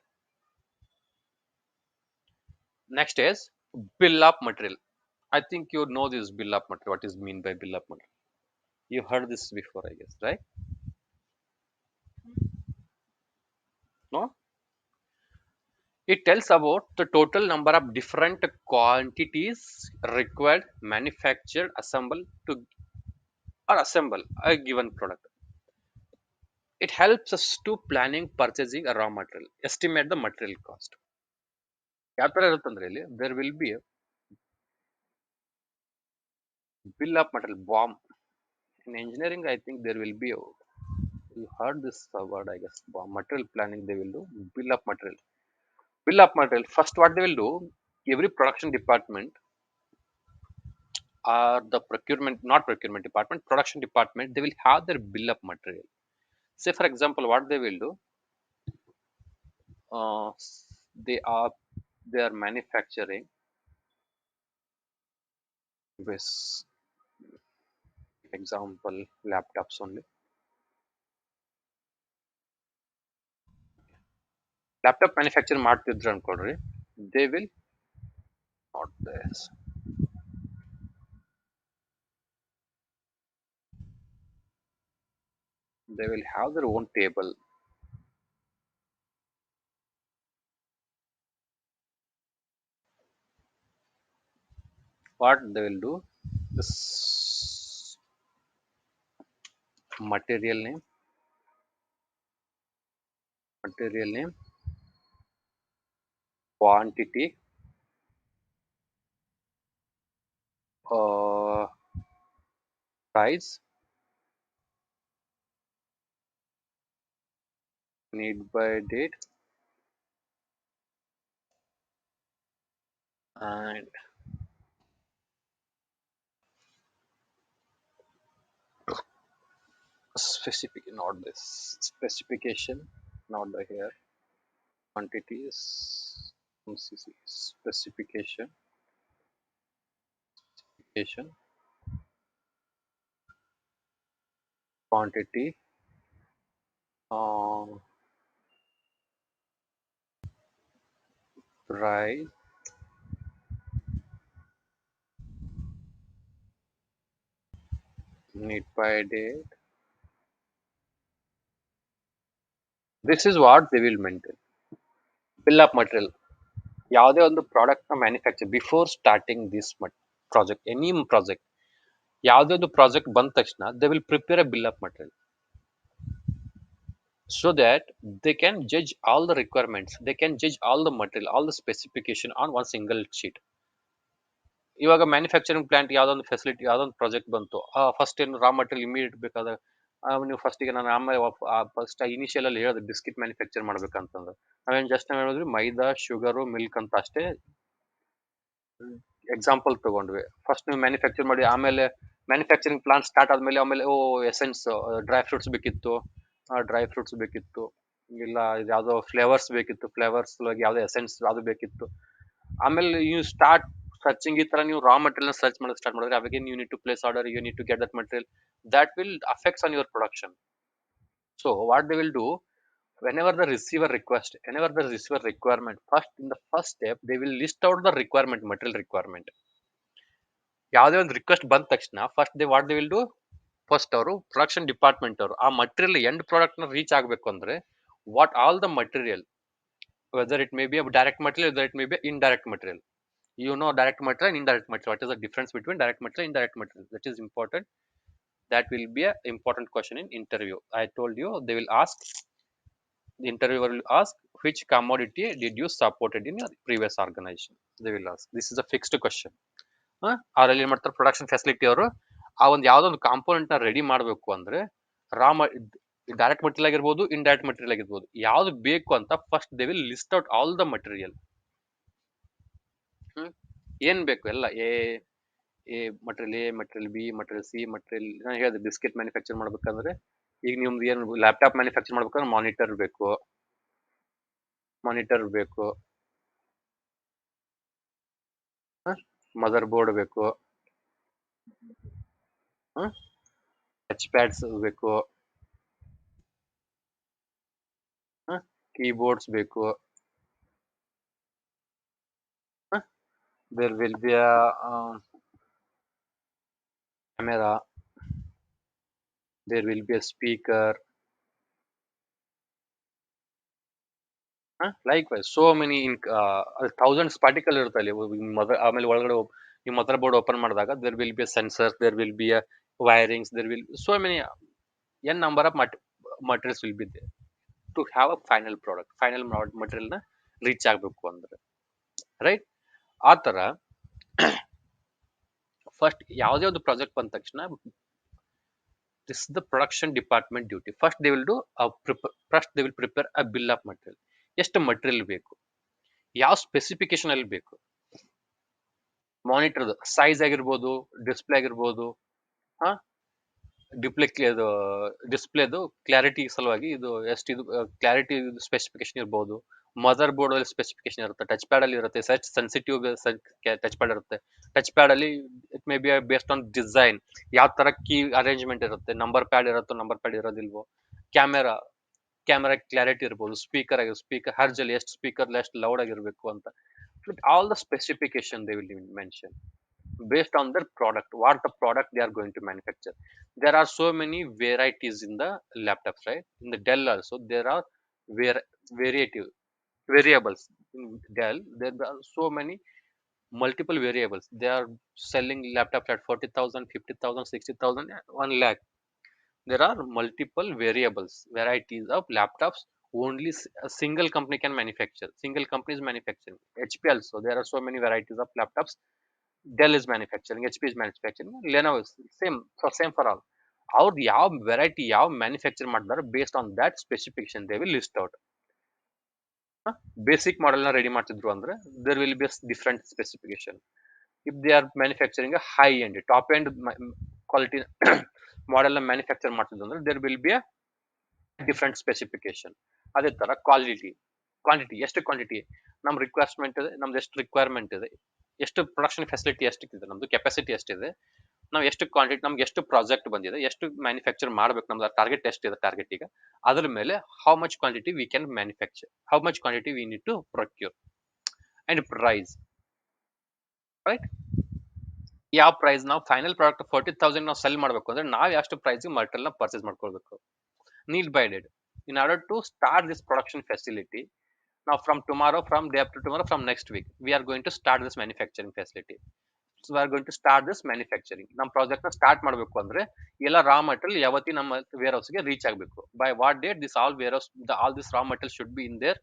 Next is bill of material. I think you know this bill of material. What is mean by bill of material? You heard this before, I guess, right? No? It tells about the total number of different quantities required, manufactured, assemble a given product. It helps us to planning, purchasing a raw material, estimate the material cost. ಯಾವ ತರ ಇರುತ್ತಂದ್ರೆ ಇಲ್ಲಿ there will be a bill of material bomb. In engineering, I think there will be a, you heard this word, I guess, bomb. Material planning they will do bill of material. Bill of material, first what they will do, every production department or the not procurement department, production department, they will have their bill of material. Say for example, what they will do, uh, they are manufacturing this, example, laptops only. Laptop manufacturing ಮಾಡ್ತಿದ್ರು ಅನ್ಕೊಳ್ರಿ, they will not this. They will have their own table. What they will do, this material name, quantity, price, need by date, and specific, not this specification, not the here, quantities, specification, quantity, uh, price, need by date. This is what they will maintain. Bill of material. ಯಾವುದೇ ಒಂದು product ನ manufacture before starting this project, any project, ಯಾವುದೇ ಒಂದು project ಬಂದ ತಕ್ಷಣ they will prepare a bill of material, so that they can judge all the requirements, they can judge all the material, all the specification on one single sheet. ಇವಾಗ manufacturing plant ಯಾವ್ದೊಂದು facility, ಯಾವ್ದೊಂದು project ಬಂತು, first ಏನು raw material immediate ಬೇಕಾದ, ನೀವು ಫಸ್ಟಿಗೆ ನಾನು ಆಮೇಲೆ first initial ಅಲ್ಲಿ ಹೇಳಿದೆ ಬಿಸ್ಕಿಟ್ ಮ್ಯಾನುಫ್ಯಾಕ್ಚರ್ ಮಾಡ್ಬೇಕಂತಂದ್ರೆ ನಾವೇನು ಜಸ್ಟ್ ನಾವು ಹೇಳಿದ್ವಿ ಮೈದಾ, ಶುಗರು, ಮಿಲ್ಕ್ ಅಂತ ಅಷ್ಟೇ ಎಕ್ಸಾಂಪಲ್ ತಗೊಂಡ್ವಿ. ಫಸ್ಟ್ ನೀವು ಮ್ಯಾನುಫ್ಯಾಕ್ಚರ್ ಮಾಡಿ ಆಮೇಲೆ ಮ್ಯಾನುಫ್ಯಾಕ್ಚರಿಂಗ್ ಪ್ಲಾಂಟ್ ಸ್ಟಾರ್ಟ್ ಆದ್ಮೇಲೆ ಆಮೇಲೆ ಎಸೆನ್ಸ್, ಡ್ರೈ ಫ್ರೂಟ್ಸ್ ಬೇಕಿತ್ತು, ಇಲ್ಲ ಯಾವ್ದೋ ಫ್ಲೇವರ್ಸ್ ಬೇಕಿತ್ತು, ಫ್ಲೇವರ್ಸ್ ಯಾವ್ದೋ ಎಸೆನ್ಸ್ ಅದು ಬೇಕಿತ್ತು. ಆಮೇಲೆ ನೀವು ಸ್ಟಾರ್ಟ್ ಸರ್ಚಿಂಗ್, ಈ ತರ ನೀವು ರಾ ಮಟೀರಿಯಲ್ ಸರ್ಚ್ ಮಾಡೋಕೆ ಸ್ಟಾರ್ಟ್ ಮಾಡಿದ್ರೆ ಅವಾಗ you need to place order, you need to get that material, that will affects on your production. So what they will do, whenever the receiver requirement, first in the first step they will list out the requirement, material requirement. ಯಾವುದೇ ಒಂದು request ಬಂದ ತಕ್ಷಣ first what they will do, first ಅವರು production department ಅವರು ಆ material end product ನ reach ಆಗಬೇಕು ಅಂದ್ರೆ what all the material, whether it may B direct material, whether it may B indirect material, You know direct material and indirect material. What is the difference between direct material and indirect material? That is important. That will be a important question in interview. I told you they will ask, the interviewer will ask, which commodity did you supported in your previous organization? They will ask. This is a fixed question. ಅವ್ರಲ್ಲಿ ಏನ್ ಮಾಡ್ತಾರೆ, production facility ಅವರು ಆ ಒಂದು ಯಾವ್ದೋ ಒಂದು component ನ ready ಮಾಡಬೇಕು ಅಂದ್ರೆ ರಾ ಡೈರೆಕ್ಟ್ ಮಟೀರಿಯಲ್ ಆಗಿರ್ಬೋದು, ಇಂಡೈರೆಕ್ಟ್ ಮಟೀರಿಯಲ್ ಆಗಿರ್ಬೋದು, ಯಾವ್ದು ಬೇಕು ಅಂತ first they will list out all the material. ಏನ್ ಬೇಕು ಎಲ್ಲ A material B material C material. ನಾನು ಹೇಳಿದೆ ಬಿಸ್ಕೆಟ್ ಮ್ಯಾನುಫ್ಯಾಕ್ಚರ್ ಮಾಡ್ಬೇಕಂದ್ರೆ ಈಗ ನಿಮ್ದು ಏನು ಲ್ಯಾಪ್ಟಾಪ್ ಮ್ಯಾನುಫ್ಯಾಕ್ಚರ್ ಮಾಡ್ಬೇಕಂದ್ರೆ ಮಾನಿಟರ್ ಬೇಕು, ಮದರ್ ಬೋರ್ಡ್ ಬೇಕು, ಟಚ್ ಪ್ಯಾಡ್ಸ್ ಬೇಕು, ಕೀಬೋರ್ಡ್ಸ್ ಬೇಕು. There will be a camera, there will be a speaker, likewise so many thousands particle ಇರುತ್ತೆ ಅಲ್ಲಿ ಆಮೇಲೆ ಒಳಗಡೆ ಈ ಮದರ್ ಬೋರ್ಡ್ ಓಪನ್ ಮಾಡಿದಾಗ there will be a sensor, there will be a wirings, there will so many n number of materials will be there to have a final product. Final material ನ reach ಆಗಬೇಕು ಅಂದ್ರೆ right. ಆ ತರ first ಯಾವುದೇ ಒಂದು project ಬಂದ ತಕ್ಷಣ this is the production department duty. First they will prepare a bill of material. ಎಷ್ಟು ಮಟೀರಿಯಲ್ ಬೇಕು, ಯಾವ ಸ್ಪೆಸಿಫಿಕೇಶನ್ ಅಲ್ಲಿ ಬೇಕು, ಮಾನಿಟರ್ ಸೈಜ್ ಆಗಿರ್ಬೋದು, ಡಿಸ್ಪ್ಲೇ ಆಗಿರ್ಬೋದು, ಡಿಸ್ಪ್ಲೇದು ಕ್ಲಾರಿಟಿ ಸಲುವಾಗಿ ಇದು ಎಷ್ಟು ಇದು ಕ್ಲಾರಿಟಿ ಸ್ಪೆಸಿಫಿಕೇಶನ್ ಇರ್ಬೋದು. ಮದರ್ ಬೋರ್ಡ್ ಅಲ್ಲಿ ಸ್ಪೆಸಿಫಿಕೇಶನ್ ಇರುತ್ತೆ, ಟಚ್ ಪ್ಯಾಡ್ ಅಲ್ಲಿ ಇರುತ್ತೆ, ಸೆನ್ಸಿಟಿವ್ ಟಚ್ ಪ್ಯಾಡ್ ಇರುತ್ತೆ. ಟಚ್ ಪ್ಯಾಡ್ ಅಲ್ಲಿ it may B based on design ಯಾವ ತರ ಕೀ ಅರೇಂಜ್ಮೆಂಟ್ ಇರುತ್ತೆ, ನಂಬರ್ ಪ್ಯಾಡ್ ಇರುತ್ತೋ ನಂಬರ್ ಪ್ಯಾಡ್ ಇರೋದಿಲ್ವೋ, ಕ್ಯಾಮೆರಾ ಕ್ಲಾರಿಟಿ ಇರ್ಬೋದು, ಸ್ಪೀಕರ್ ಹರ್ಜಲ್ಲಿ ಎಷ್ಟು ಸ್ಪೀಕರ್ ಎಷ್ಟು ಲೌಡ್ ಆಗಿರ್ಬೇಕು ಅಂತ. All the specification they will mention based on their product, what the product they are going to manufacture. There are so many varieties in the laptops, right? In the Dell also there are variables. In Dell there are so many multiple variables. They are selling laptops at 40,000, 50,000, 60,000, 1 lakh. There are multiple varieties of laptops. Only a single company can manufacture. Single company is manufacturing. HP also there are so many varieties of laptops. Dell is manufacturing, HP is manufacturing, Lenovo is same for all. ಅವ್ರದ್ದು ಯಾವ variety ಯಾವ manufacture ಮಾಡಿದಾರೆ based on that specification they will list out. Basic model ನ ready ಮಾಡ್ತಿದ್ರು ಅಂದ್ರೆ there will be different specification. If they are manufacturing high end top end quality model ನ manufacture ಮಾಡ್ತಿದ್ರು ಅಂದ್ರೆ there will be different specification. ಅದೇ ತರ quantity ಎಷ್ಟು quantity ನಮ್ ರಿಕ್ವೈರ್ಮೆಂಟ್ ಇದೆ, ನಮ್ದು ಎಷ್ಟು ರಿಕ್ವೈರ್ಮೆಂಟ್ ಇದೆ, ಎಷ್ಟು ಪ್ರೊಡಕ್ಷನ್ ಫೆಸಿಲಿಟಿ ಎಷ್ಟಿದೆ, ನಮ್ದು ಕೆಪಾಸಿಟಿ ಎಷ್ಟಿದೆ, ನಾವು ಎಷ್ಟು ಕ್ವಾಂಟಿಟಿ, ನಮ್ಗೆ ಎಷ್ಟು ಪ್ರಾಜೆಕ್ಟ್ ಬಂದಿದೆ, ಎಷ್ಟು ಮ್ಯಾನುಫ್ಯಾಕ್ಚರ್ ಮಾಡ್ಬೇಕು, ನಮ್ದು ಟಾರ್ಗೆಟ್ ಎಷ್ಟಿದೆ, ಟಾರ್ಗೆಟ್ ಈಗ ಅದ್ರ ಮೇಲೆ how much quantity we can manufacture, how much quantity we need to procure and price, right? ಯಾವ ಪ್ರೈಸ್ ನಾವು ಫೈನಲ್ ಪ್ರಾಡಕ್ಟ್ 40,000 ನಾವು ಸೆಲ್ ಮಾಡಬೇಕು ಅಂದ್ರೆ ನಾವು ಎಷ್ಟು ಪ್ರೈಸ್ ಮಟೀರಿಯಲ್ ನ ಪರ್ಚೇಸ್ ಮಾಡ್ಕೊಳ್ಬೇಕು. Need by date in order to start this production facility. Now from tomorrow, from day after tomorrow, from next week we are going to start this manufacturing facility. So we are going to start this manufacturing. ನಮ್ಮ project ನ start ಮಾಡಬೇಕು ಅಂದ್ರೆ ಎಲ್ಲ raw material ಯಾವತ್ತಿ ನಮ್ಮ warehouse ಗೆ reach ಆಗಬೇಕು. By what date this all warehouse all this raw material should be in there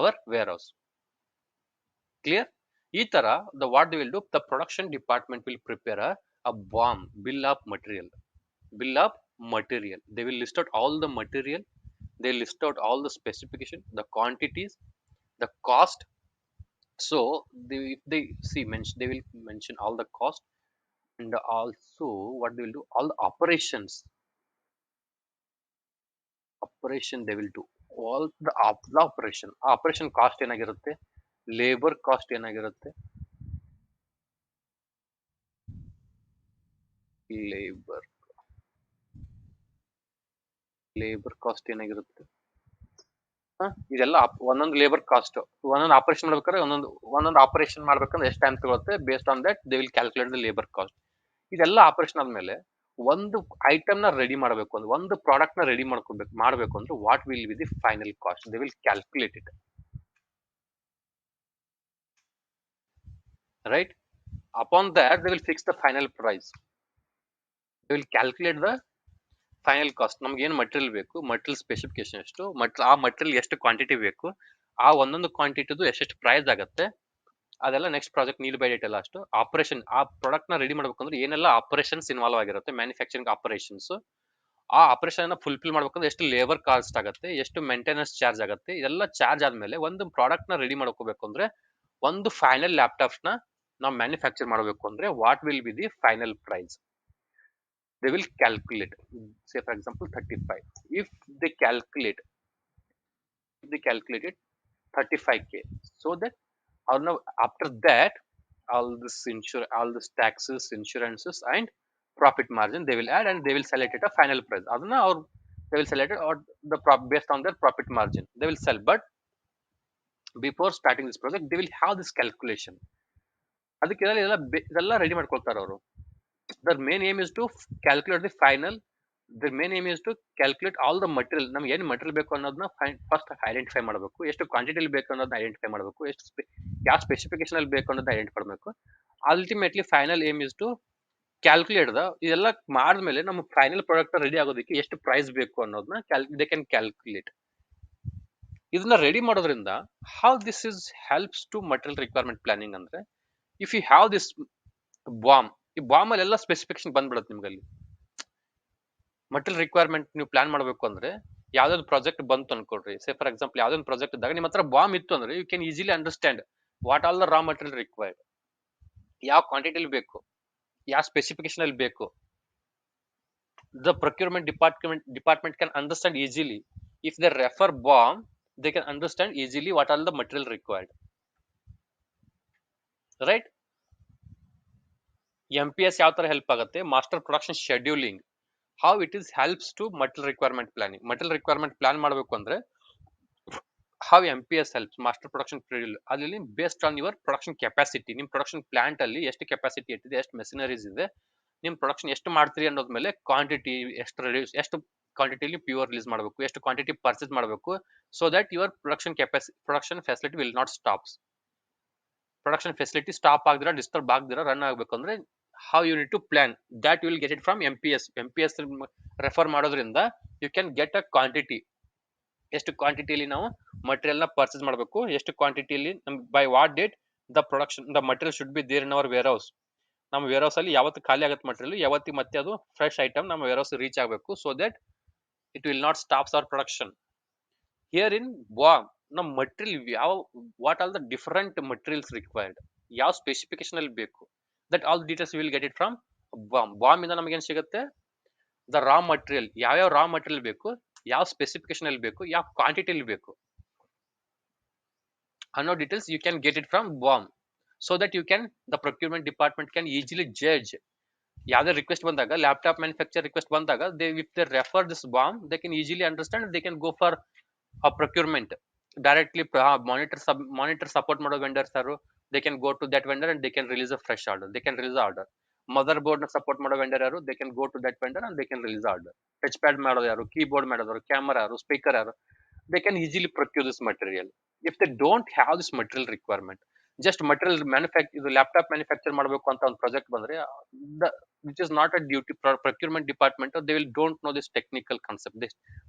our warehouse. Clear? ಈ ತರ the what they will do, the production department will prepare a BOM, bill of material. They will list out all the material, they list out all the specification, the quantities, the cost. So if they see they will mention all the cost, and also what they will do, all the operations they will do all the operation cost ಏನಾಗಿರುತ್ತೆ, labour cost ಏನಾಗಿರುತ್ತೆ, labour cost ಏನಾಗಿರುತ್ತೆ, ಇದೆಲ್ಲ ಒಂದೊಂದು labour cost, ಒಂದೊಂದು operation ಮಾಡ್ಬೇಕಾದ್ರೆ ಒಂದೊಂದು operation ಮಾಡ್ಬೇಕಂದ್ರೆ ಎಷ್ಟು ಟೈಮ್ ತಗೊಳುತ್ತೆ, based on that they will calculate the labour cost. ಇದೆಲ್ಲ ಆಪರೇಷನ್ ಆದ್ಮೇಲೆ ಒಂದು ಐಟಮ್ ನ ರೆಡಿ ಮಾಡಬೇಕು ಅಂದ್ರೆ, ಒಂದು ಪ್ರಾಡಕ್ಟ್ ನ ರೆಡಿ ಮಾಡಬೇಕು ಅಂದ್ರೆ what will be the final cost, they will calculate it. right? Upon that they will fix the final price. They will calculate the final cost. ನಮ್ಗೆ ಏನು ಮಟೀರಿಯಲ್ ಬೇಕು, ಮಟೀರಿಯಲ್ ಸ್ಪೆಸಿಫಿಕೇಶನ್ ಎಷ್ಟು, ಆ ಮಟೀರಿಯಲ್ ಎಷ್ಟು quantity ಬೇಕು, ಆ ಒಂದೊಂದು ಕ್ವಾಂಟಿಟಿದು ಎಷ್ಟೆಷ್ಟು ಪ್ರೈಸ್ ಆಗುತ್ತೆ, ಅದೆಲ್ಲ next project need by date ಎಲ್ಲ ಅಷ್ಟು ಆಪರೇಷನ್, ಆ ಪ್ರಾಡಕ್ಟ್ ನ ರೆಡಿ ಮಾಡ್ಬೇಕಂದ್ರೆ ಏನೆಲ್ಲ ಆಪರೇಷನ್ಸ್ ಇನ್ವಾಲ್ವ್ ಆಗಿರುತ್ತೆ, ಮ್ಯಾನುಫ್ಯಾಕ್ಚರಿಂಗ್ ಆಪರೇಷನ್ಸ್, ಆ ಆಪರೇಷನ್ ಫುಲ್ಫಿಲ್ ಮಾಡ್ಬೇಕಂದ್ರೆ ಎಷ್ಟು ಲೇಬರ್ ಕಾಸ್ಟ್ ಆಗುತ್ತೆ, ಎಷ್ಟು ಮೇಂಟೆನೆನ್ಸ್ ಚಾರ್ಜ್ ಆಗುತ್ತೆ, ಇದೆಲ್ಲ ಚಾರ್ಜ್ ಆದ್ಮೇಲೆ ಒಂದು ಪ್ರಾಡಕ್ಟ್ ನ ರೆಡಿ ಮಾಡ್ಕೋಬೇಕು ಅಂದ್ರೆ, ಒಂದು ಫೈನಲ್ ಲ್ಯಾಪ್ಟಾಪ್ ನ ನಾವು ಮ್ಯಾನುಫ್ಯಾಕ್ಚರ್ ಮಾಡಬೇಕು ಅಂದ್ರೆ what will be the final price. They will calculate, say for example 35. If they calculate it 35k, so that now after that all this taxes, insurances and profit margin they will add, and they will select it a final price. Adana, or they will select it or based on their profit margin they will sell. But before starting this project they will have this calculation. ಅದಕ್ಕೆ ಇದೆಲ್ಲ ready ಮಾಡ್ಕೊಳ್ತಾರೆ ಅವರು. their main aim is to calculate the final, their main aim is to calculate all the material. ನಮ್ಗೆ ಏನು material ಬೇಕು ಅನ್ನೋದನ್ನ first identify ಮಾಡಬೇಕು, ಎಷ್ಟು ಕ್ವಾಂಟಿಟಿಲಿ ಬೇಕು ಅನ್ನೋದನ್ನ ಐಡೆಂಟಿಫೈ ಮಾಡಬೇಕು, ಎಷ್ಟು ಯಾವ ಸ್ಪೆಸಿಫಿಕೇಶನ್ ಅಲ್ಲಿ ಬೇಕು ಅನ್ನೋದನ್ನ ಐಡೆಂಟಿಫೈ ಮಾಡಬೇಕು. Ultimately final aim is to calculate ಇದೆಲ್ಲ ಮಾಡಿದ್ಮೇಲೆ ನಮ್ಮ ಫೈನಲ್ ಪ್ರಾಡಕ್ಟ್ ರೆಡಿ ಆಗೋದಕ್ಕೆ ಎಷ್ಟು ಪ್ರೈಸ್ ಬೇಕು ಅನ್ನೋದನ್ನ ದೇ ಕ್ಯಾನ್ ಕ್ಯಾಲ್ಕುಲೇಟ್. ಇದನ್ನ ರೆಡಿ ಮಾಡೋದ್ರಿಂದ how this is helps to material requirement planning ಅಂದ್ರೆ, if you have this BOM, ಈ ಬಾಂಬ್ ಅಲ್ಲಿ ಎಲ್ಲ ಸ್ಪೆಸಿಫಿಕೇಶನ್ ಬಂದ್ಬಿಡುತ್ತೆ ನಿಮ್ಗೆ. ಅಲ್ಲಿ ಮಟೀರಿಯಲ್ ರಿಕ್ವೈರ್ಮೆಂಟ್ ನೀವು ಪ್ಲಾನ್ ಮಾಡಬೇಕು ಅಂದ್ರೆ, ಯಾವ್ದಾದ್ರು ಪ್ರಾಜೆಕ್ಟ್ ಬಂತು ಅನ್ಕೊಡ್ರಿ, ಸೇ ಫಾರ್ ಎಕ್ಸಾಂಪಲ್ ಯಾವ್ದೊಂದು ಪ್ರಾಜೆಕ್ಟ್ ಇದ್ದಾಗ ನಿಮ್ಮ ಹತ್ರ ಬಾಂಬ್ ಇತ್ತು ಅಂದ್ರೆ you can easily understand what all the raw material required, ಯಾವ ಕ್ವಾಂಟಿಟಿಲಿ ಬೇಕು, ಯಾವ ಸ್ಪೆಸಿಫಿಕೇಶನ್ ಅಲ್ಲಿ ಬೇಕು. The procurement department can understand easily. If they refer BOM they can understand easily what all the material required, right? MPS ಯಾವ ತರ help ಆಗುತ್ತೆ, master production scheduling, how it is helps to material requirement planning. Material requirement plan ಮಾಡಬೇಕು ಅಂದ್ರೆ how MPS helps, master production schedule, ಅಲ್ಲಿ based on your production capacity, ನಿಮ್ production plant ಅಲ್ಲಿ ಎಷ್ಟು capacity ಇಟ್ಟಿದೆ, ಎಷ್ಟು ಮೆಷಿನರೀಸ್ ಇದೆ, ನಿಮ್ ಪ್ರೊಡಕ್ಷನ್ ಎಷ್ಟು ಮಾಡ್ತೀರಿ ಅನ್ನೋದ್ ಮೇಲೆ ಕ್ವಾಂಟಿಟಿ ಎಷ್ಟು ಕ್ವಾಂಟಿಟಿಲಿ ಪ್ಯೂರ್ ರಿಲೀಸ್ ಮಾಡಬೇಕು, ಎಷ್ಟು ಕ್ವಾಂಟಿಟಿ ಪರ್ಚೇಸ್ ಮಾಡಬೇಕು, so that your production facility will not stops. Production facility stop ಆಗದಿರ, ಡಿಸ್ಟರ್ಬ್ ಆಗದಿರ ರನ್ ಆಗಬೇಕಂದ್ರೆ how you need to plan that you will get it from MPS refer ಮಾಡೋದ್ರಿಂದ you can get a quantity, ಎಷ್ಟು ಕ್ವಾಂಟಿಟಿಲಿ ನಾವು material ನ purchase ಮಾಡಬೇಕು, ಎಷ್ಟು ಕ್ವಾಂಟಿಟಿಲಿ by what date the material should be there in our warehouse. ನಮ್ಮ warehouse ಅಲ್ಲಿ ಯಾವತ್ತು ಖಾಲಿ ಆಗುತ್ತೆ ಮಟೀರಿಯಲ್, ಯಾವತ್ತಿಗೆ ಮತ್ತೆ ಅದು ಫ್ರೆಶ್ ಐಟಮ್ ನಮ್ಮ ವೇರ್ ಹೌಸ್ ರೀಚ್ ಆಗಬೇಕು, so that it will not stops our production. Here in BOM ನಮ್ಮ material what all the different materials required, ಯಾವ ಸ್ಪೆಸಿಫಿಕೇಶನ್ ಅಲ್ಲಿ ಬೇಕು, that all details will get it from bomb ಇಂದ ನಮಗೆ ಏನ್ ಸಿಗುತ್ತೆ, ದ ರಾ ಮಟೀರಿಯಲ್, ಯಾವ್ಯಾವ ರಾ ಮಟೀರಿಯಲ್ ಬೇಕು, ಯಾವ ಸ್ಪೆಸಿಫಿಕೇಶನ್ ಅಲ್ಲಿ ಬೇಕು, ಯಾವ ಕ್ವಾಂಟಿಟಿಲಿ ಬೇಕು ಅನ್ನೋ details you can get it from BOM, so that you can the procurement department can easily judge. ಯಾವುದೇ ರಿಕ್ವೆಸ್ಟ್ ಬಂದಾಗ, ಲ್ಯಾಪ್ಟಾಪ್ ಮ್ಯಾನುಫ್ಯಾಕ್ಚರ್ ರಿಕ್ವೆಸ್ಟ್ ಬಂದಾಗ, if they refer this BOM they can easily understand, they can go for a procurement directly. Monitor support ಮಾಡೋ vendors ಯಾರು, they can go to that vendor and they can release a fresh order, they can release the order. motherboard ನ support ಮಾಡೋ vendor ಯಾರು, they can go to that vendor and they can release the order. Touch pad ಮಾಡೋದು ಯಾರು, keyboard ಮಾಡೋದು ಯಾರು, camera ಯಾರು, speaker ಯಾರು, they can easily procure this material. if they don't have this material requirement, just material ಇದು laptop manufacture ಮಾಡಬೇಕು ಅಂತ ಒಂದು ಪ್ರಾಜೆಕ್ಟ್ ಬಂದ್ರೆ, which is not a duty procurement department, they will don't know this technical concept,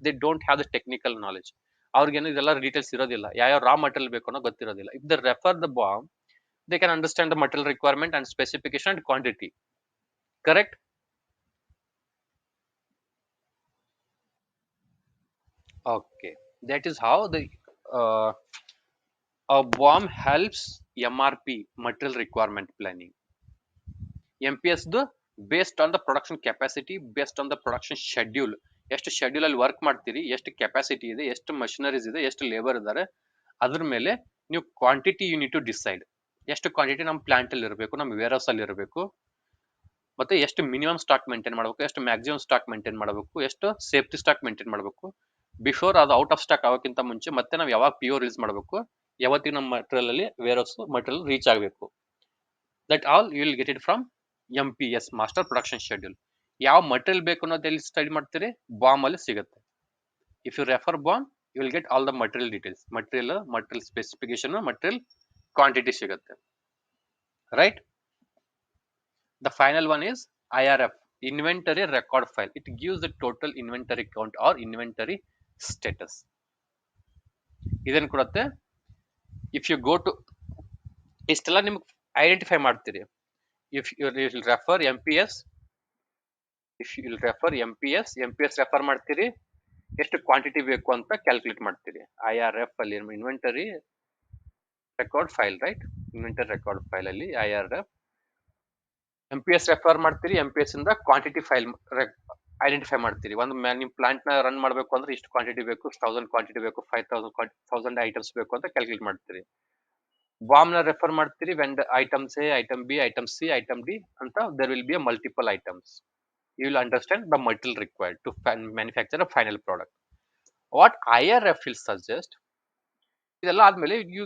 they don't have the technical knowledge. ಅವ್ರಿಗೇನು ಇದೆಲ್ಲ details ಇರೋದಿಲ್ಲ, ಯಾವ raw material ಬೇಕು ಅನ್ನೋ ಗೊತ್ತಿರೋದಿಲ್ಲ. If they refer the bomb they can understand the material requirement and specification and quantity. Correct? Okay, that is how the a bomb helps MRP, material requirement planning. MPS based on the production capacity, based on the production schedule, ಎಷ್ಟು schedule ಅಲ್ಲಿ work ಮಾಡ್ತೀರಿ, ಎಷ್ಟು capacity ಇದೆ, ಎಷ್ಟು machineries ಇದೆ, ಎಷ್ಟು labour ಇದ್ದಾರೆ, ಅದ್ರ ಮೇಲೆ ನೀವು quantity you need to decide. ಎಷ್ಟು ಕ್ವಾಂಟಿಟಿ ನಮ್ಮ ಪ್ಲಾಂಟ್ ಅಲ್ಲಿ ಇರಬೇಕು, ನಮ್ಮ ವೇರ್ ಹೌಸ್ ಅಲ್ಲಿ ಇರಬೇಕು, ಮತ್ತೆ ಎಷ್ಟು ಮಿನಿಮಮ್ ಸ್ಟಾಕ್ ಮೇಂಟೈನ್ ಮಾಡಬೇಕು, ಎಷ್ಟು ಮ್ಯಾಕ್ಸಿಮಮ್ ಸ್ಟಾಕ್ ಮೇಂಟೈನ್ ಮಾಡಬೇಕು, ಎಷ್ಟು ಸೇಫ್ಟಿ ಸ್ಟಾಕ್ ಮೇಂಟೈನ್ ಮಾಡಬೇಕು. ಬಿಫೋರ್ ಅದು ಔಟ್ ಆಫ್ ಸ್ಟಾಕ್ ಆಗೋಕ್ಕಿಂತ ಮುಂಚೆ ಮತ್ತೆ ನಾವು ಯಾವಾಗ PO ರಿಲೀಸ್ ಮಾಡಬೇಕು, ಯಾವತ್ತಿಗೆ ನಮ್ಮ ಮಟೀರಿಯಲ್ ಅಲ್ಲಿ ವೇರ್ ಹೌಸ್ ಮಟೀರಿಯಲ್ ರೀಚ್ ಆಗಬೇಕು. That all you will get it from MPS, master production schedule. ಯಾವ ಮಟೀರಿಯಲ್ ಬೇಕು ಅನ್ನೋದು ಎಲ್ಲಿ ಸ್ಟಡಿ ಮಾಡ್ತೀರಿ, ಬಾಂಬ್ ಅಲ್ಲಿ ಸಿಗುತ್ತೆ. If you refer BOM you will get all the material details, material specification, material quantity ಸಿಗುತ್ತೆ. right? The final one is IRF, inventory record file. It gives the total inventory count or inventory status. ಇದನ್ನು ಕೊಡುತ್ತೆ. If you go to ಇಷ್ಟೆಲ್ಲ ನಿಮ್ಗೆ identify ಮಾಡ್ತೀರಿ. If you refer M P S, if you refer M P S, refer ಮಾಡ್ತೀರಿ, ಎಷ್ಟು quantity ಬೇಕು ಅಂತ calculate ಮಾಡ್ತೀರಿ. IRF ಅಲ್ಲಿ inventory record file, right? Inventory record file ಅಲ್ಲಿ IRF M P S refer ಮಾಡ್ತೀರಿ. ಎಂ ಪಿ ಎಸ್ ಇಂದ quantity file identify ಮಾಡ್ತೀರಿ. ಒಂದು ನಿಮ್ ಪ್ಲಾಂಟ್ ನ ರನ್ ಮಾಡಬೇಕು ಅಂದ್ರೆ ಇಷ್ಟು ಕ್ವಾಂಟಿಟಿ ಬೇಕು, 1000 ಕ್ವಾಂಟಿಟಿ ಬೇಕು, 5000 ಐಟಮ್ಸ್ ಬೇಕು ಅಂತ ಕ್ಯಾಲ್ಕುಲೇಟ್ ಮಾಡ್ತೀರಿ. ಬಾಂಬ್ ನ ರೆಫರ್ ಮಾಡ್ತೀರಿ. Vend items A, item B, item C, item D ಅಂತ there will be a multiple items. You will understand the material required to manufacture a final product. What IRF will suggest, ಇದೆಲ್ಲ ಆದ್ಮೇಲೆ you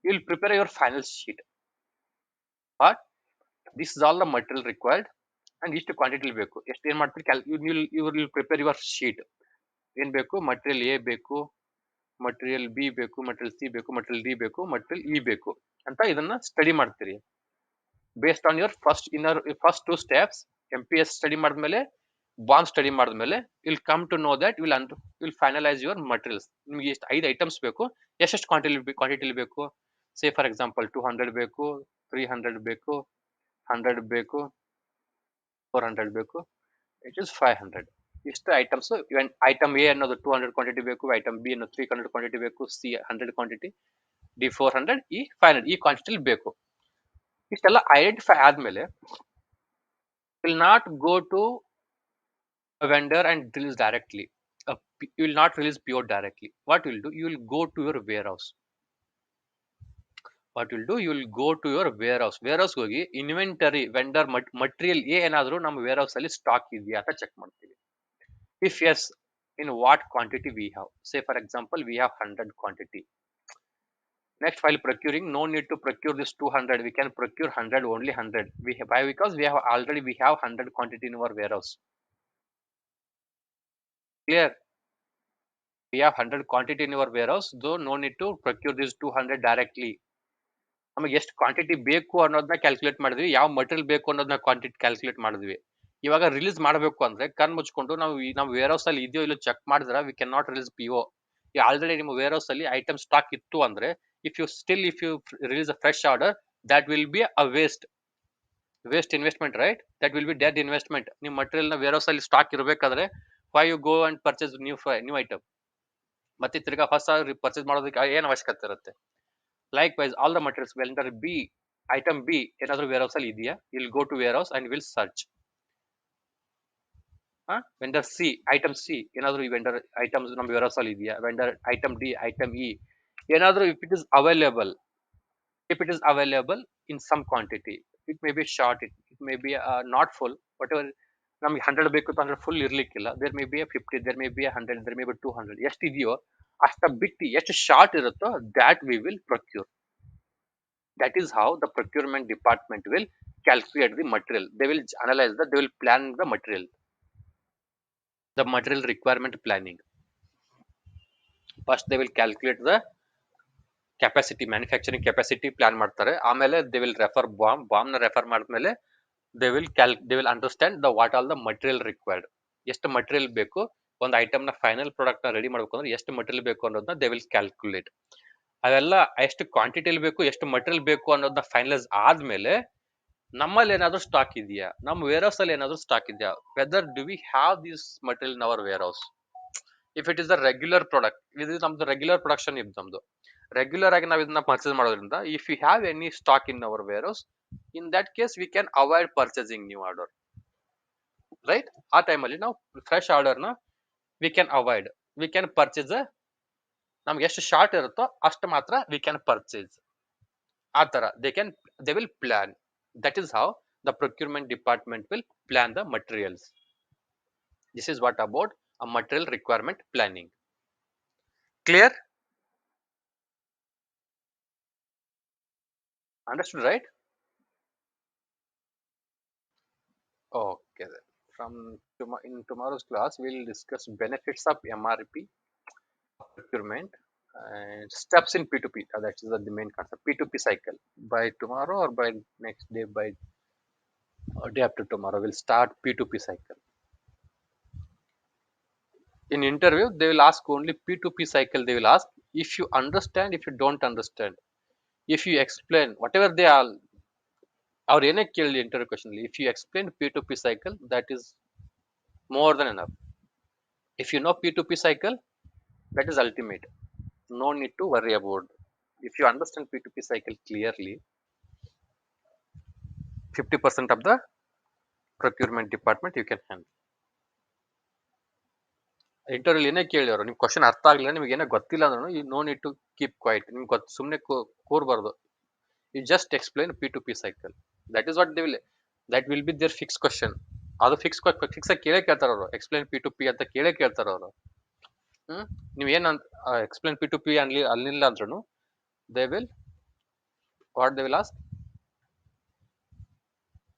will prepare your final sheet. But this is all the material required and ಇಷ್ಟು quantity ಬೇಕು. ಎಷ್ಟು ಏನ್ ಮಾಡ್ತೀರಿ, you will prepare your sheet. ಏನ್ ಬೇಕು, material A ಬೇಕು, ಮಟೀರಿಯಲ್ ಬಿ ಬೇಕು, ಮಟೀರಿಯಲ್ ಸಿ ಬೇಕು, ಮಟೀರಿಯಲ್ ಡಿ ಬೇಕು, ಮಟೀರಿಯಲ್ ಇ ಬೇಕು ಅಂತ ಇದನ್ನ ಸ್ಟಡಿ ಮಾಡ್ತೀರಿ. Based on your first two steps. M P S study ಮಾಡಿದ್ಮೇಲೆ, ಬಾಂಬ್ ಸ್ಟಡಿ ಮಾಡಿದ್ಮೇಲೆ, will come to know that will finalize your materials. ನಿಮ್ಗೆ ಎಷ್ಟು 5 ಐಟಮ್ಸ್ ಬೇಕು, ಎಷ್ಟೆಷ್ಟು ಕ್ವಾಂಟಿಟಿ ಬೇಕು. ಸೇ ಫಾರ್ ಎಕ್ಸಾಂಪಲ್ 200 ಬೇಕು, 300 ಬೇಕು, 100 ಬೇಕು, 400 ಬೇಕು, ಇಟ್ ಇಸ್ 500. ಇಷ್ಟು ಐಟಮ್ಸ್. ಐಟಮ್ ಎ ಅನ್ನೋದು 200 ಕ್ವಾಂಟಿಟಿ ಬೇಕು, ಐಟಮ್ ಬಿ ಅನ್ನೋದು 300 ಕ್ವಾಂಟಿಟಿ ಬೇಕು, ಸಿ 100 ಕ್ವಾಂಟಿಟಿ, ಡಿ 400, ಈ 500 ಈ ಕ್ವಾಂಟಿಟಿ ಬೇಕು. ಇಷ್ಟೆಲ್ಲ ಐಡೆಂಟಿಫೈ ಆದ್ಮೇಲೆ will not go to a vendor and release directly. You will not release PO directly. What you will do, you will go to your warehouse. You will go to your warehouse. ಹೋಗಿ inventory vendor material ಏನಾದರೂ ನಮ್ಮ warehouse ಅಲ್ಲಿ stock ಇದೆಯಾ ಅಂತ check ಮಾಡ್ತೀವಿ. If yes, in what quantity we have. Say for example, we have 100 quantity. Next, while procuring, no need to procure this 200. We can procure 100, only 100. Why? Because we have 100 quantity in our warehouse. Clear? We have 100 quantity in our warehouse, though no need to procure this 200 directly. ನಮಗೆ ಎಷ್ಟು quantity ಬೇಕು ಅನ್ನೋದನ್ನ calculate ಮಾಡಿದ್ವಿ, ಯಾವ material ಬೇಕು ಅನ್ನೋದನ್ನ quantity calculate ಮಾಡಿದ್ವಿ. ಇವಾಗ ರಿಲೀಸ್ ಮಾಡಬೇಕು ಅಂದ್ರೆ ಕಣ್ ಮುಚ್ಕೊಂಡು ನಾವು ನಮ್ಮ ವೇರ್ ಹೌಸ್ ಅಲ್ಲಿ ಇದೆಯೋ ಇಲ್ಲೋ ಚೆಕ್ ಮಾಡಿದ್ರೆ we can not release PO. Already ನಿಮ್ಮ ವೇರ್ ಹೌಸ್ ಅಲ್ಲಿ ಐಟಮ್ ಸ್ಟಾಕ್ ಇತ್ತು ಅಂದ್ರೆ, if you release a fresh order, that will be a waste investment, right? That will be dead investment. ನಿಮ್ಮ material ನ ವೇರ್ ಹೌಸ್ ಅಲ್ಲಿ stock ಇರಬೇಕಾದ್ರೆ why you go and purchase new item? ಮತ್ತೆ ತಿರ್ಗಾ ಹೊಸ purchase ಮಾಡೋದಕ್ಕೆ ಏನು ಅವಶ್ಯಕತೆ ಇರುತ್ತೆ? Likewise all the materials vendor B, item B ಏನಾದರೂ ವೇರ್ ಹೌಸ್ ಅಲ್ಲಿ ಇದೆಯಾ, will go to warehouse and will search. Vendor C, item C ಏನಾದರೂ ಈ ವೆಂಡರ್ ಐಟಮ್ಸ್ ನಮ್ಮ ವೇರ್ ಹೌಸ್ ಅಲ್ಲಿ ಇದೆಯಾ, vendor item D, item E ಏನಾದರೂ if it is available in some quantity, it may be short, it may be not full, whatever. ನಮ್ಗೆ 100 ಬೇಕು ಅಂದ್ರೆ full ಇರ್ಲಿಕ್ಕಿಲ್ಲ. There may be 50, there may be 100, there may be 200. ಎಷ್ಟು ಇದೆಯೋ ಅಷ್ಟ ಬಿಟ್ಟು ಎಷ್ಟು ಶಾರ್ಟ್ ಇರುತ್ತೋ that we will procure. That is how the procurement department will calculate the material. They will analyze they will plan the material requirement planning. First they will calculate the capacity, manufacturing capacity plan ಮಾಡ್ತಾರೆ. ಆಮೇಲೆ they will refer bomb ನ refer ಮಾಡಿದ್ಮೇಲೆ they will understand what all the material required. ಎಷ್ಟು material ಬೇಕು, ಒಂದು item ನ final product ನ ready ಮಾಡಬೇಕು ಅಂದ್ರೆ ಎಷ್ಟು ಮಟೀರಿಯಲ್ ಬೇಕು ಅನ್ನೋದನ್ನ ದೇ ವಿಲ್ ಕ್ಯಾಲ್ಕುಲೇಟ್. ಅವೆಲ್ಲ ಎಷ್ಟು ಕ್ವಾಂಟಿಟಿಲಿ ಬೇಕು, ಎಷ್ಟು ಮಟೀರಿಯಲ್ ಬೇಕು ಅನ್ನೋದನ್ನ ಫೈನಲೈಸ್ ಆದ್ಮೇಲೆ ನಮ್ಮಲ್ಲಿ ಏನಾದ್ರು ಸ್ಟಾಕ್ ಇದೆಯಾ, ನಮ್ಮ ವೇರ್ ಹೌಸ್ ಅಲ್ಲಿ ಏನಾದ್ರು ಸ್ಟಾಕ್ ಇದೆಯಾ, whether do we have this material in our warehouse. If it is a regular product, ಇದು ನಮ್ದು ರೆಗ್ಯುಲರ್ ಪ್ರೊಡಕ್ಷನ್ ಇದು ನಮ್ದು ರೆಗ್ಯುಲರ್ ಆಗಿ ನಾವು ಇದನ್ನ ಪರ್ಚೇಸ್ ಮಾಡೋದ್ರಿಂದ, if you have any stock in our warehouse, in that case we can avoid purchasing new order, right? ಆ ಟೈಮಲ್ಲಿ ನಾವು ಫ್ರೆಶ್ ಆರ್ಡರ್ನ we can avoid. We can purchase ನಮ್ಗೆ ಎಷ್ಟು ಶಾರ್ಟ್ ಇರುತ್ತೋ ಅಷ್ಟು ಮಾತ್ರ ವಿ ಕ್ಯಾನ್ ಪರ್ಚೇಸ್. ಆ ತರ they will plan. That is how the procurement department will plan the materials. This is what about a material requirement planning. Clear? Understood, right? Okay then. In tomorrow's class, we'll discuss benefits of MRP procurement And steps in P2P. That is the main concept. P2P cycle. By tomorrow or by next day, by day after tomorrow, we'll start P2P cycle. In interview, they will ask only P2P cycle. They will ask if you understand, if you don't understand, if you explain whatever they are. ಅವ್ರು ಏನೇ ಕೇಳಲಿ interview question if you explain P2P cycle, that is more than enough. If you know P2P cycle, that is ultimate. No need to worry about. If you understand P2P cycle clearly, 50% of the procurement department you can handle. Interview ಏನೇ ಕೇಳಿ ಅವರು ನಿಮ್ question ಅರ್ಥ ಆಗಲಿಲ್ಲ, ನಿಮಗೆ ಏನೋ ಗೊತ್ತಿಲ್ಲ ಅಂದ್ರೂ you know need to keep quiet. ನಿಮ್ಗೆ ಸುಮ್ಮನೆ ಕೂರ್ಬಾರ್ದು. You just explain P2P cycle. That is what they will, that will be there fix question. ಅದು ಫಿಕ್ಸ್ ಆಗಿ ಕೇಳೇ ಕೇಳ್ತಾರೆ ಅವರು. ಎಕ್ಸ್ಪ್ಲೈನ್ P2P ಅಂತ ಕೇಳೇ ಕೇಳ್ತಾರೆ ಅವರು. ನೀವೇನು ಎಕ್ಸ್ಪ್ಲೈನ್ P2P ಅಲ್ಲಿಲ್ಲ ಅಂದ್ರೂ they will what they will ask,